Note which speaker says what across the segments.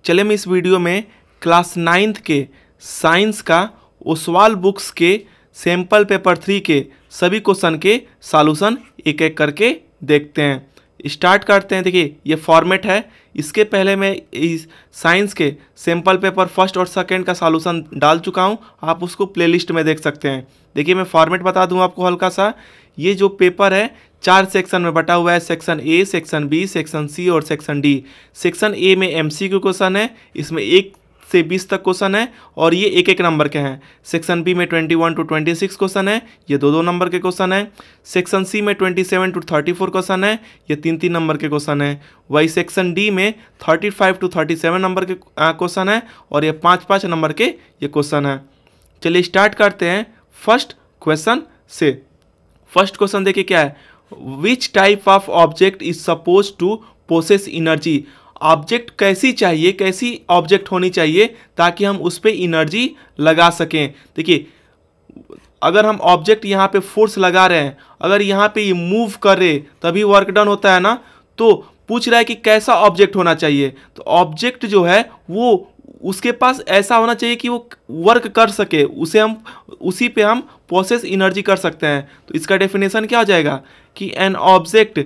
Speaker 1: चले मैं इस वीडियो में क्लास 9th के साइंस का ओसवाल बुक्स के सैम्पल पेपर 3 के सभी क्वेश्चन के सॉल्यूशन एक एक करके देखते हैं। स्टार्ट करते हैं। देखिए ये फॉर्मेट है। इसके पहले मैं इस साइंस के सैम्पल पेपर फर्स्ट और सेकंड का सॉल्यूशन डाल चुका हूं, आप उसको प्लेलिस्ट में देख सकते हैं। देखिए मैं फॉर्मेट बता दूं आपको हल्का सा। ये जो पेपर है 4 सेक्शन में बटा हुआ है, section A, section B, section C और सेक्शन डी। सेक्शन ए में एमसीक्यू क्वेश्चन है, इसमें 1 से 20 तक क्वेश्चन है और ये एक एक नंबर के हैं। सेक्शन बी में 21 to 26 क्वेश्चन है, ये 2-2 नंबर के क्वेश्चन है। सेक्शन सी में 27 to 34 क्वेश्चन है, ये 3-3 नंबर के क्वेश्चन है। वही सेक्शन डी में 35 to 37 नंबर के क्वेश्चन है और ये 5-5 नंबर के ये क्वेश्चन है। चलिए स्टार्ट करते हैं फर्स्ट क्वेश्चन से। फर्स्ट क्वेश्चन देखिए क्या है, which type of object is suppose to possess energy. Object कैसी चाहिए, कैसी ऑब्जेक्ट होनी चाहिए ताकि हम उस पर एनर्जी लगा सकें। देखिए अगर हम ऑब्जेक्ट यहाँ पे फोर्स लगा रहे हैं, अगर यहाँ पे ये मूव करे तभी वर्क डन होता है ना, तो पूछ रहा है कि कैसा ऑब्जेक्ट होना चाहिए। तो ऑब्जेक्ट जो है वो उसके पास ऐसा होना चाहिए कि वो वर्क कर सके, उसी पे हम प्रोसेस एनर्जी कर सकते हैं। तो इसका डेफिनेशन क्या हो जाएगा कि एन ऑब्जेक्ट,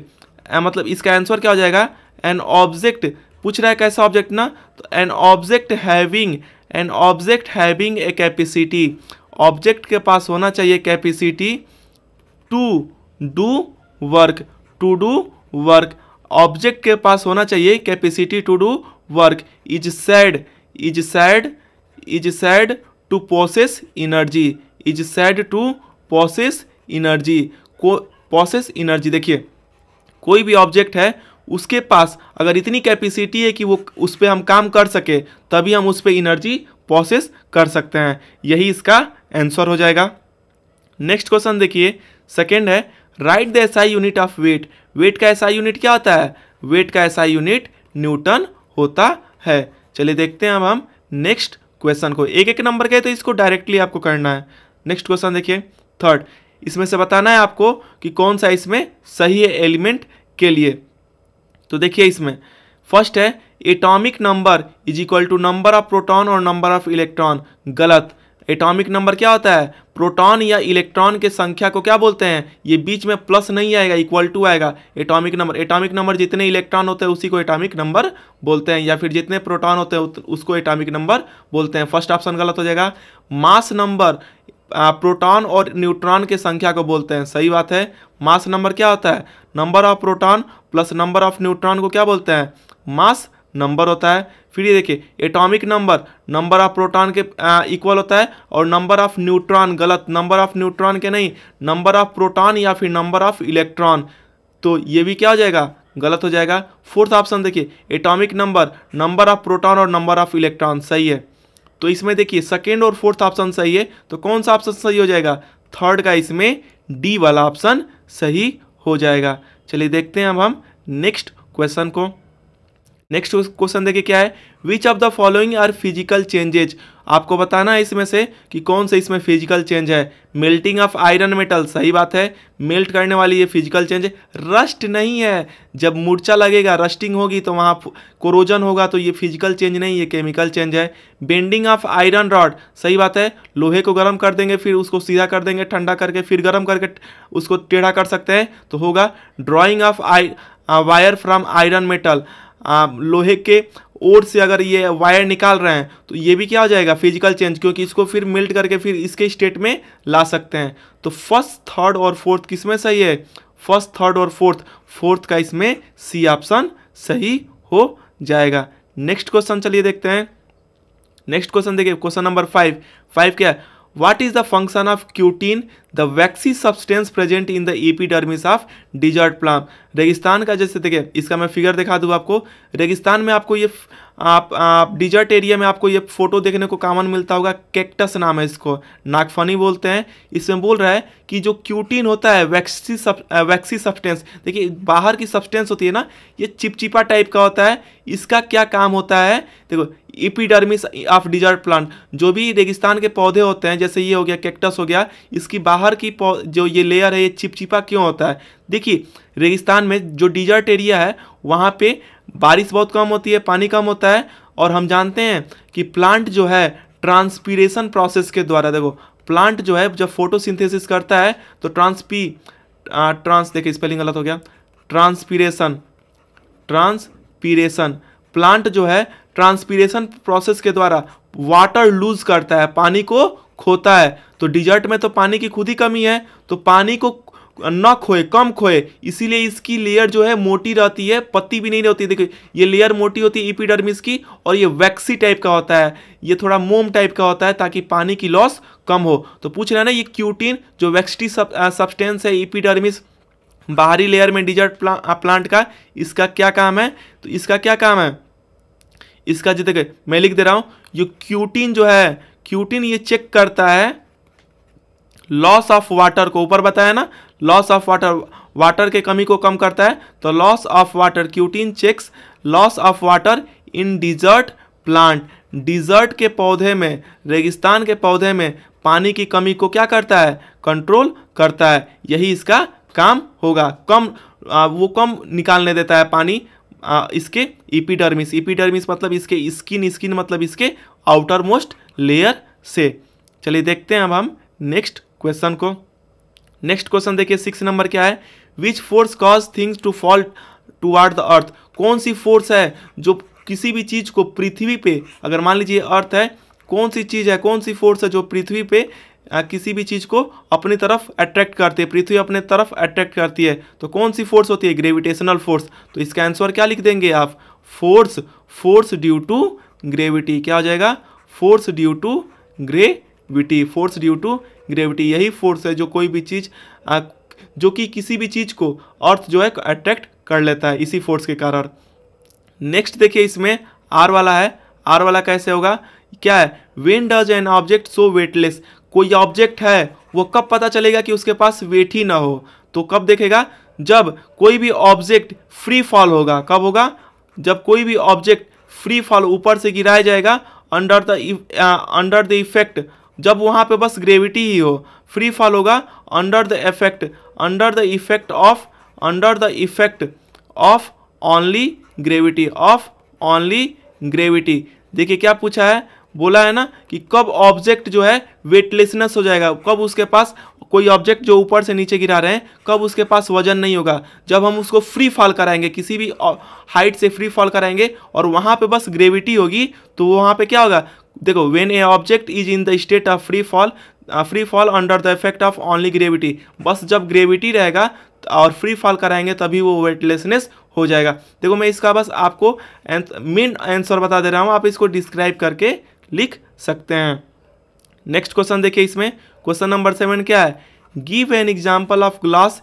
Speaker 1: मतलब इसका आंसर क्या हो जाएगा, एन ऑब्जेक्ट पूछ रहा है कैसा ऑब्जेक्ट ना, तो an object having a capacity. Object के पास होना चाहिए capacity to do work. Object के पास होना चाहिए capacity to do work. Is said to possess energy. Possess energy. देखिए कोई भी ऑब्जेक्ट है उसके पास अगर इतनी कैपेसिटी है कि वो उस पर हम काम कर सके तभी हम उस पर एनर्जी प्रोसेस कर सकते हैं। यही इसका आंसर हो जाएगा। नेक्स्ट क्वेश्चन देखिए सेकंड है, write the SI unit of weight. Weight का एसआई यूनिट क्या होता है, वेट का एसआई यूनिट न्यूटन होता है। चलिए देखते हैं अब हम नेक्स्ट क्वेश्चन को। एक एक नंबर के तो इसको डायरेक्टली आपको करना है। नेक्स्ट क्वेश्चन देखिए थर्ड, इसमें से बताना है आपको कि कौन सा इसमें सही है एलिमेंट के लिए। तो देखिए इसमें फर्स्ट है, atomic number is equal to number of proton और नंबर ऑफ इलेक्ट्रॉन। गलत। एटॉमिक नंबर क्या होता है, प्रोटॉन या इलेक्ट्रॉन के संख्या को क्या बोलते हैं, ये बीच में प्लस नहीं आएगा, इक्वल टू आएगा। एटॉमिक नंबर जितने इलेक्ट्रॉन होते हैं उसी को एटॉमिक नंबर बोलते हैं, या फिर जितने प्रोटॉन होते हैं उसको एटॉमिक नंबर बोलते हैं। फर्स्ट ऑप्शन गलत हो जाएगा। मास नंबर प्रोटॉन और न्यूट्रॉन के संख्या को बोलते हैं, सही बात है। मास नंबर क्या होता है, number of proton plus number of neutron को क्या बोलते हैं, मास नंबर होता है। फिर ये देखिए एटॉमिक नंबर ऑफ प्रोटॉन के इक्वल होता है और नंबर ऑफ न्यूट्रॉन, गलत, नंबर ऑफ न्यूट्रॉन के नहीं, नंबर ऑफ प्रोटॉन या फिर नंबर ऑफ इलेक्ट्रॉन, तो ये भी क्या हो जाएगा, गलत हो जाएगा। फोर्थ ऑप्शन देखिए एटॉमिक नंबर ऑफ प्रोटॉन और नंबर ऑफ इलेक्ट्रॉन, सही है। तो इसमें देखिए सेकेंड और फोर्थ ऑप्शन सही है, तो कौन सा ऑप्शन सही हो जाएगा, थर्ड का इसमें डी वाला ऑप्शन सही हो जाएगा। चलिए देखते हैं अब हम नेक्स्ट क्वेश्चन को। नेक्स्ट क्वेश्चन देखिए क्या है, which of the following are physical changes. आपको बताना है इसमें से कि कौन से इसमें फिजिकल चेंज है। मेल्टिंग ऑफ आयरन मेटल, सही बात है, मेल्ट करने वाली ये फिजिकल चेंज है। रस्ट नहीं है, जब मूर्छा लगेगा, रस्टिंग होगी तो वहाँ कोरोजन होगा, तो ये फिजिकल चेंज नहीं, ये केमिकल चेंज है। बेंडिंग ऑफ आयरन रॉड, सही बात है, लोहे को गर्म कर देंगे फिर उसको सीधा कर देंगे, ठंडा करके फिर गर्म करके उसको टेढ़ा कर सकते हैं, तो होगा। Drawing of wire from iron metal, लोहे के ओर से अगर ये वायर निकाल रहे हैं तो ये भी क्या हो जाएगा, फिजिकल चेंज, क्योंकि इसको फिर मेल्ट करके फिर इसके स्टेट में ला सकते हैं। तो फर्स्ट, थर्ड और फोर्थ किसमें सही है, फर्स्ट, थर्ड और फोर्थ का इसमें सी ऑप्शन सही हो जाएगा। नेक्स्ट क्वेश्चन चलिए देखते हैं। नेक्स्ट क्वेश्चन देखिए क्वेश्चन नंबर 5 क्या है, What is the function of cutin, the waxy substance present in the epidermis of desert plant? रेगिस्तान का, जैसे देखिए इसका मैं फिगर दिखा दूँ आपको। रेगिस्तान में आपको ये आप डिजर्ट एरिया में आपको ये फोटो देखने को कॉमन मिलता होगा, कैक्टस नाम है इसको, नागफनी बोलते हैं। इसमें बोल रहा है कि जो क्यूटिन होता है वैक्सी सब्सटेंस, देखिए बाहर की सब्सटेंस होती है ना, ये चिपचिपा टाइप का होता है। इसका क्या काम होता है, देखो एपिडर्मिस ऑफ डिजर्ट प्लांट, जो भी रेगिस्तान के पौधे होते हैं, जैसे ये हो गया कैक्टस हो गया, इसकी बाहर की जो ये लेयर है ये चिपचिपा क्यों होता है। देखिए रेगिस्तान में जो डिजर्ट एरिया है वहाँ पे बारिश बहुत कम होती है, पानी कम होता है और हम जानते हैं कि प्लांट जो है ट्रांसपीरेशन प्रोसेस के द्वारा, देखो प्लांट जो है जब फोटोसिंथेसिस करता है तो देखिए स्पेलिंग गलत हो गया, ट्रांसपीरेशन प्लांट जो है ट्रांसपीरेशन प्रोसेस के द्वारा वाटर लूज करता है, पानी को खोता है। तो डिजर्ट में तो पानी की खुद ही कमी है, तो पानी को न खोए, कम खोए, इसीलिए इसकी लेयर जो है मोटी रहती है, पत्ती भी नहीं होती। देखिए ये लेयर मोटी होती है एपिडर्मिस की, और ये वैक्सी टाइप का होता है, ये थोड़ा मोम टाइप का होता है ताकि पानी की लॉस कम हो। तो पूछ रहा है ना, ये क्यूटिन जो वैक्सी सब्सटेंस है एपिडर्मिस बाहरी लेयर में डिजर्ट प्लांट का, इसका क्या काम है? तो इसका क्या काम है, इसका जो देखिए मैं लिख दे रहा हूं, ये क्यूटिन जो है, क्यूटिन ये चेक करता है लॉस ऑफ वाटर को, ऊपर बताया ना लॉस ऑफ वाटर, वाटर के कमी को कम करता है। तो loss of water, cutin checks loss of water in desert plant, desert के पौधे में, रेगिस्तान के पौधे में पानी की कमी को क्या करता है? कंट्रोल करता है। यही इसका काम होगा, वो कम निकालने देता है पानी इसके एपिडर्मिस, एपिडर्मिस मतलब इसके स्किन, स्किन मतलब इसके आउटर मोस्ट लेयर से। चलिए देखते हैं अब हम नेक्स्ट क्वेश्चन को। नेक्स्ट क्वेश्चन देखिए 6 नंबर क्या है, which force cause things to fall toward the earth, कौन सी फोर्स है जो किसी भी चीज को पृथ्वी पे, अगर मान लीजिए अर्थ है, कौन सी चीज है, कौन सी फोर्स है जो पृथ्वी पे किसी भी चीज को अपनी तरफ अट्रैक्ट करती है, पृथ्वी अपने तरफ अट्रैक्ट करती है, तो कौन सी फोर्स होती है? Gravitational force. तो इसका आंसर क्या लिख देंगे आप? Force due to gravity. क्या हो जाएगा? Force due to gravity, force due to gravity. यही फोर्स है जो कोई भी चीज जो कि किसी भी चीज को अर्थ जो है अट्रैक्ट कर लेता है, इसी फोर्स के कारण। नेक्स्ट देखिए इसमें आर वाला है, आर वाला कैसे होगा? क्या है? When does an object so weightless, कोई ऑब्जेक्ट है वो कब पता चलेगा कि उसके पास वेट ही ना हो? तो कब देखेगा? जब कोई भी ऑब्जेक्ट फ्री फॉल होगा। कब होगा? जब कोई भी ऑब्जेक्ट फ्री फॉल, ऊपर से गिराया जाएगा अंडर द इफेक्ट, जब वहाँ पे बस ग्रेविटी ही हो, फ्री फॉल होगा under the effect of only gravity, देखिए क्या पूछा है, बोला है ना कि कब ऑब्जेक्ट जो है वेटलेसनेस हो जाएगा, कब उसके पास, कोई ऑब्जेक्ट जो ऊपर से नीचे गिरा रहे हैं, कब उसके पास वजन नहीं होगा? जब हम उसको फ्री फॉल कराएंगे, किसी भी हाइट से फ्री फॉल कराएंगे और वहाँ पे बस ग्रेविटी होगी, तो वहाँ पे क्या होगा? देखो, when A object is in the state of free fall under the effect of only gravity, बस जब ग्रेविटी रहेगा और फ्री फॉल कराएंगे तभी वो वेटलेसनेस हो जाएगा। देखो मैं इसका बस आपको मेन आंसर बता दे रहा हूँ, आप इसको डिस्क्राइब करके लिख सकते हैं। नेक्स्ट क्वेश्चन देखिए, इसमें क्वेश्चन नंबर 7 क्या है? Give an example of give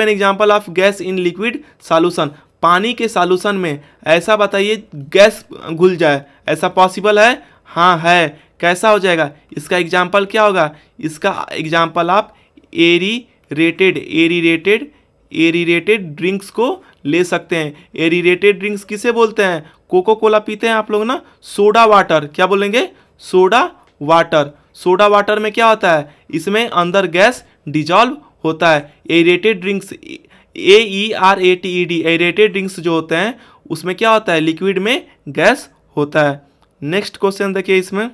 Speaker 1: an example of gas in liquid solution, पानी के सॉल्यूशन में ऐसा बताइए गैस घुल जाए, ऐसा पॉसिबल है? हाँ है। कैसा हो जाएगा? इसका एग्जांपल क्या होगा? इसका एग्जांपल आप एरीरेटेड ड्रिंक्स को ले सकते हैं। एरीरेटेड ड्रिंक्स किसे बोलते हैं? कोको कोला पीते हैं आप लोग ना, सोडा वाटर, क्या बोलेंगे? सोडा वाटर में क्या होता है? इसमें अंदर गैस डिजॉल्व होता है। Aerated drinks, AERATED, aerated drinks जो होते हैं उसमें क्या होता है? लिक्विड में गैस होता है। नेक्स्ट क्वेश्चन देखिए, इसमें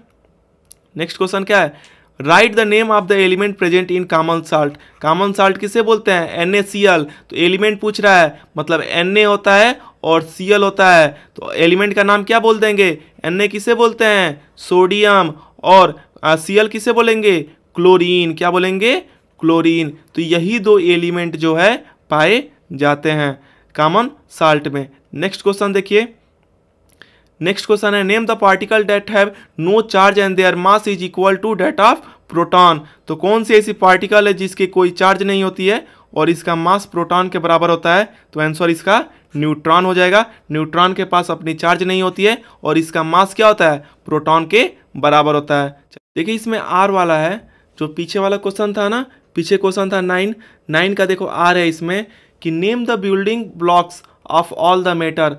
Speaker 1: नेक्स्ट क्वेश्चन क्या है? Write the name of the element present in common salt, common salt किसे बोलते हैं? NaCl। तो एलिमेंट पूछ रहा है, मतलब Na होता है और Cl होता है, तो एलिमेंट का नाम क्या बोल देंगे? Na किसे बोलते हैं? सोडियम। और Cl किसे बोलेंगे? क्लोरीन। क्या बोलेंगे? क्लोरीन। तो यही दो एलिमेंट जो है पाए जाते हैं कॉमन साल्ट में। नेक्स्ट क्वेश्चन देखिए, नेक्स्ट क्वेश्चन है, name the particle that have no charge and their mass is equal to that of proton. तो कौन सी ऐसी पार्टिकल है जिसकी कोई चार्ज नहीं होती है और इसका मास प्रोटॉन के बराबर होता है? तो आंसर इसका न्यूट्रॉन हो जाएगा। न्यूट्रॉन के पास अपनी चार्ज नहीं होती है और इसका मास क्या होता है? प्रोटॉन के बराबर होता है। देखिए इसमें आर वाला है, जो पीछे वाला क्वेश्चन था ना, पीछे क्वेश्चन था 9 का, देखो आर है इसमें कि name the building blocks of all the matter,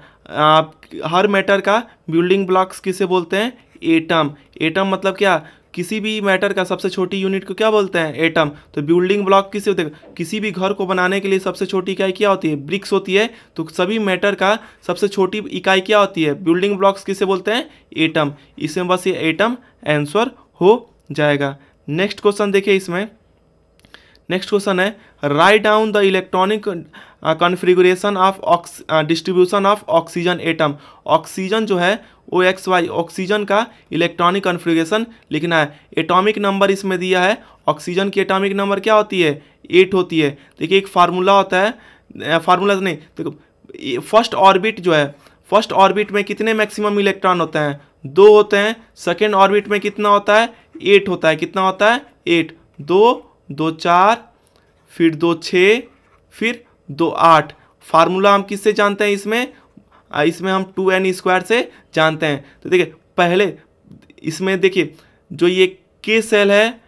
Speaker 1: her matter का बिल्डिंग ब्लॉक्स किसे बोलते हैं? एटम। एटम मतलब क्या? किसी भी मैटर का सबसे छोटी यूनिट को क्या बोलते हैं? एटम। तो बिल्डिंग ब्लॉक किसे होते हैं? किसी भी घर को बनाने के लिए सबसे छोटी इकाई क्या होती है? ब्रिक्स होती है। तो सभी मैटर का सबसे छोटी इकाई क्या होती है? बिल्डिंग ब्लॉक्स किसे बोलते हैं? एटम। इसमें बस ये एटम आंसर हो जाएगा। नेक्स्ट क्वेश्चन देखिए इसमें। नेक्स्ट क्वेश्चन है write down the electronic configuration of distribution of oxygen atom. Oxygen जो है OXY, ऑक्सीजन का इलेक्ट्रॉनिक कॉन्फ़िगरेशन लिखना है। एटॉमिक नंबर इसमें दिया है। ऑक्सीजन की एटॉमिक नंबर क्या होती है? 8 होती है। देखिए एक फार्मूला होता है, फार्मूला नहीं, देखो फर्स्ट ऑर्बिट जो है, फर्स्ट ऑर्बिट में कितने मैक्सिमम इलेक्ट्रॉन होते हैं? 2 होते हैं। सेकेंड ऑर्बिट में कितना होता है? 8 होता है। कितना होता है? 8। 2 2 4, फिर 2 6, फिर 2 8। फार्मूला हम किससे जानते हैं इसमें? इसमें हम 2n² से जानते हैं। तो देखिए पहले इसमें देखिए जो ये K सेल है,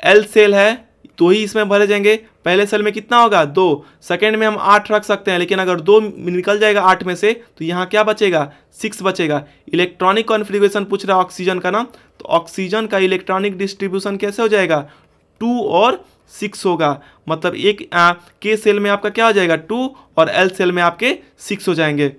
Speaker 1: L सेल है, तो ही इसमें भरे जाएंगे। पहले सेल में कितना होगा? 2। सेकेंड में हम 8 रख सकते हैं, लेकिन अगर 2 निकल जाएगा 8 में से तो यहाँ क्या बचेगा? 6 बचेगा। इलेक्ट्रॉनिक कॉन्फ़िगरेशन पूछ रहा है ऑक्सीजन का ना, तो ऑक्सीजन का इलेक्ट्रॉनिक डिस्ट्रीब्यूशन कैसे हो जाएगा? 2 और 6 होगा। मतलब एक K सेल में आपका क्या हो जाएगा? 2 और L सेल में आपके 6 हो जाएंगे।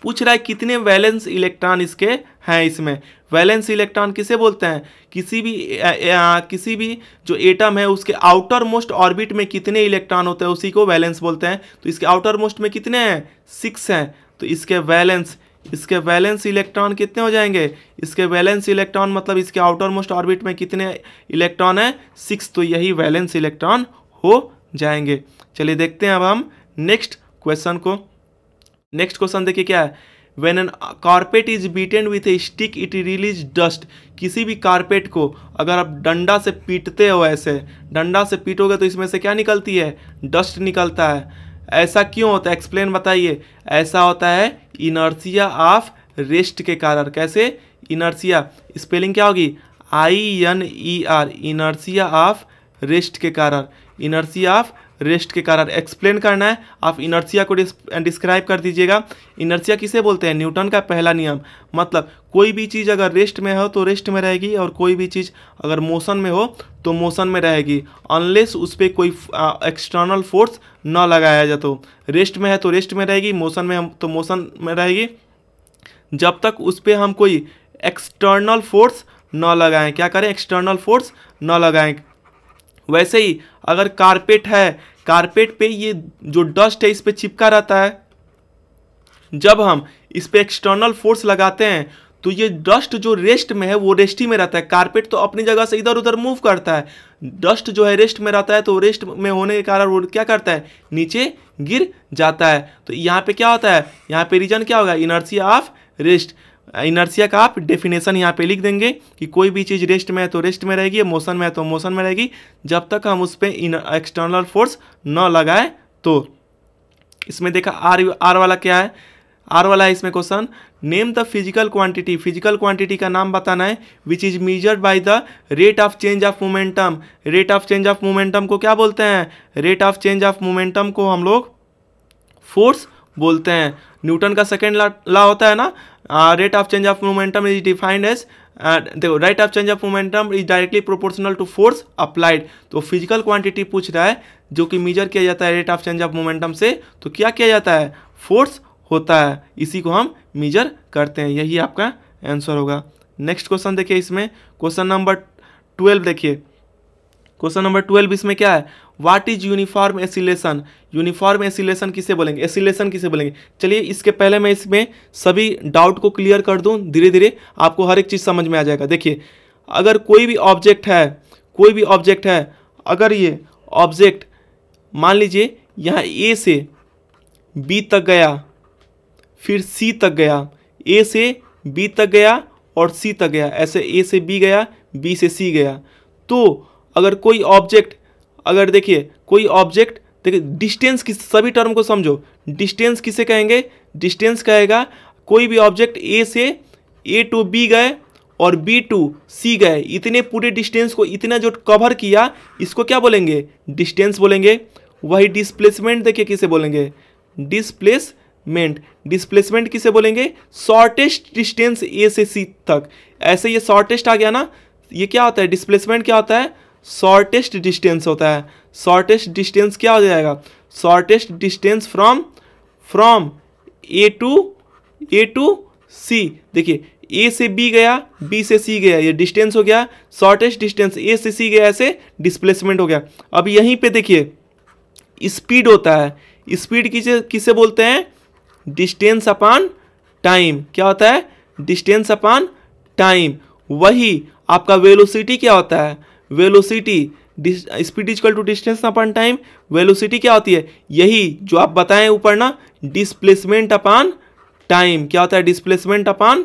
Speaker 1: पूछ रहा है कितने वैलेंस इलेक्ट्रॉन इसके हैं। इसमें वैलेंस इलेक्ट्रॉन किसे बोलते हैं? किसी भी जो एटम है उसके आउटर मोस्ट ऑर्बिट में कितने इलेक्ट्रॉन होते हैं उसी को वैलेंस बोलते हैं। तो इसके आउटर मोस्ट में कितने हैं? 6 हैं। तो इसके वैलेंस इलेक्ट्रॉन कितने हो जाएंगे? इसके वैलेंस इलेक्ट्रॉन मतलब इसके आउटर मोस्ट ऑर्बिट में कितने इलेक्ट्रॉन है? 6। तो यही वैलेंस इलेक्ट्रॉन हो जाएंगे। चलिए देखते हैं अब हम नेक्स्ट क्वेश्चन को। नेक्स्ट क्वेश्चन देखिए क्या है। When an carpet is beaten with A stick it release dust. किसी भी कारपेट को अगर आप डंडा से पीटते हो, ऐसे डंडा से पीटोगे तो इसमें से क्या निकलती है? डस्ट निकलता है। ऐसा क्यों होता है? एक्सप्लेन बताइए। ऐसा होता है इनर्शिया ऑफ रेस्ट के कारण। कैसे? इनर्शिया स्पेलिंग क्या होगी? INER, इनर्शिया ऑफ रेस्ट के कारण। इनर्शिया ऑफ रेस्ट के कारण एक्सप्लेन करना है। आप इनर्शिया को डिस्क्राइब कर दीजिएगा। इनर्शिया किसे बोलते हैं? न्यूटन का पहला नियम। मतलब कोई भी चीज़ अगर रेस्ट में हो तो रेस्ट में रहेगी, और कोई भी चीज़ अगर मोशन में हो तो मोशन में रहेगी, अनलेस उस पर कोई एक्सटर्नल फोर्स न लगाया जाए। तो रेस्ट में है तो रेस्ट में रहेगी, मोशन में हम तो मोशन में रहेगी, जब तक उस पर हम कोई एक्सटर्नल फोर्स न लगाएं। क्या करें? एक्सटर्नल फोर्स न लगाएं। वैसे ही अगर कारपेट है, कारपेट पे ये जो डस्ट है इस पे चिपका रहता है। जब हम इस पे एक्सटर्नल फोर्स लगाते हैं तो ये डस्ट जो रेस्ट में है वो रेस्ट ही में रहता है। कारपेट तो अपनी जगह से इधर उधर मूव करता है, डस्ट जो है रेस्ट में रहता है, तो रेस्ट में होने के कारण वो क्या करता है? नीचे गिर जाता है। तो यहाँ पे क्या होता है? यहाँ पे रीजन क्या होगा? Inertia of rest. इनर्शिया का आप डेफिनेशन यहाँ पे लिख देंगे कि कोई भी चीज़ रेस्ट में है तो रेस्ट में रहेगी, मोशन में है तो मोशन में रहेगी, जब तक हम उस पर एक्सटर्नल फोर्स न लगाए। तो इसमें देखा आर वाला क्या है? आर वाला है इसमें question. Name the physical quantity. Physical quantity का नाम बताना है which is measured by the rate of change of momentum. Rate of change of momentum को क्या बोलते हैं? Rate of change of momentum को हम लोग फोर्स बोलते हैं। न्यूटन का सेकेंड लॉ होता है ना, rate of change of momentum is defined as, देखो rate of change of momentum is directly proportional to force applied. तो फिजिकल क्वांटिटी पूछ रहा है जो कि मेजर किया जाता है rate of change of momentum से, तो क्या किया जाता है? फोर्स होता है, इसी को हम मेजर करते हैं। यही आपका आंसर होगा। नेक्स्ट क्वेश्चन देखिए इसमें, क्वेश्चन नंबर 12 देखिए। क्वेश्चन नंबर 12 इसमें क्या है? What is uniform acceleration. Uniform acceleration किसे बोलेंगे? एसिलेशन किसे बोलेंगे? चलिए इसके पहले मैं इसमें सभी डाउट को क्लियर कर दूं, धीरे धीरे आपको हर एक चीज़ समझ में आ जाएगा। देखिए अगर कोई भी ऑब्जेक्ट है, अगर ये ऑब्जेक्ट मान लीजिए यहाँ ए से बी तक गया, फिर सी तक गया, ए से बी तक गया और सी तक गया, ऐसे ए से बी गया, बी से सी गया, तो अगर कोई ऑब्जेक्ट, अगर देखिए कोई ऑब्जेक्ट, देखिए डिस्टेंस की सभी टर्म को समझो। डिस्टेंस किसे कहेंगे? डिस्टेंस कहेगा कोई भी ऑब्जेक्ट ए से ए टू बी गए और बी टू सी गए, इतने पूरे डिस्टेंस को, इतना जो कवर किया, इसको क्या बोलेंगे? डिस्टेंस बोलेंगे। वही डिस्प्लेसमेंट देखिए किसे बोलेंगे? डिस्प्लेसमेंट। डिस्प्लेसमेंट किसे बोलेंगे? शॉर्टेस्ट डिस्टेंस ए से सी तक। ऐसे ये शॉर्टेस्ट आ गया ना, ये क्या होता है, डिस्प्लेसमेंट क्या होता है, शॉर्टेस्ट डिस्टेंस होता है। शॉर्टेस्ट डिस्टेंस क्या हो जाएगा, shortest distance from A to C. देखिए ए से बी गया, बी से सी गया, ये डिस्टेंस हो गया। शॉर्टेस्ट डिस्टेंस ए से सी गया, ऐसे डिस्प्लेसमेंट हो गया। अब यहीं पे देखिए स्पीड होता है। स्पीड किसे बोलते हैं, डिस्टेंस अपॉन टाइम। क्या होता है, डिस्टेंस अपॉन टाइम। वही आपका वेलोसिटी क्या होता है, velocity, speed equal to distance upon time. Velocity क्या होती है, यही जो आप बताएं ऊपर ना, डिस्प्लेसमेंट अपॉन टाइम। क्या होता है, डिस्प्लेसमेंट अपॉन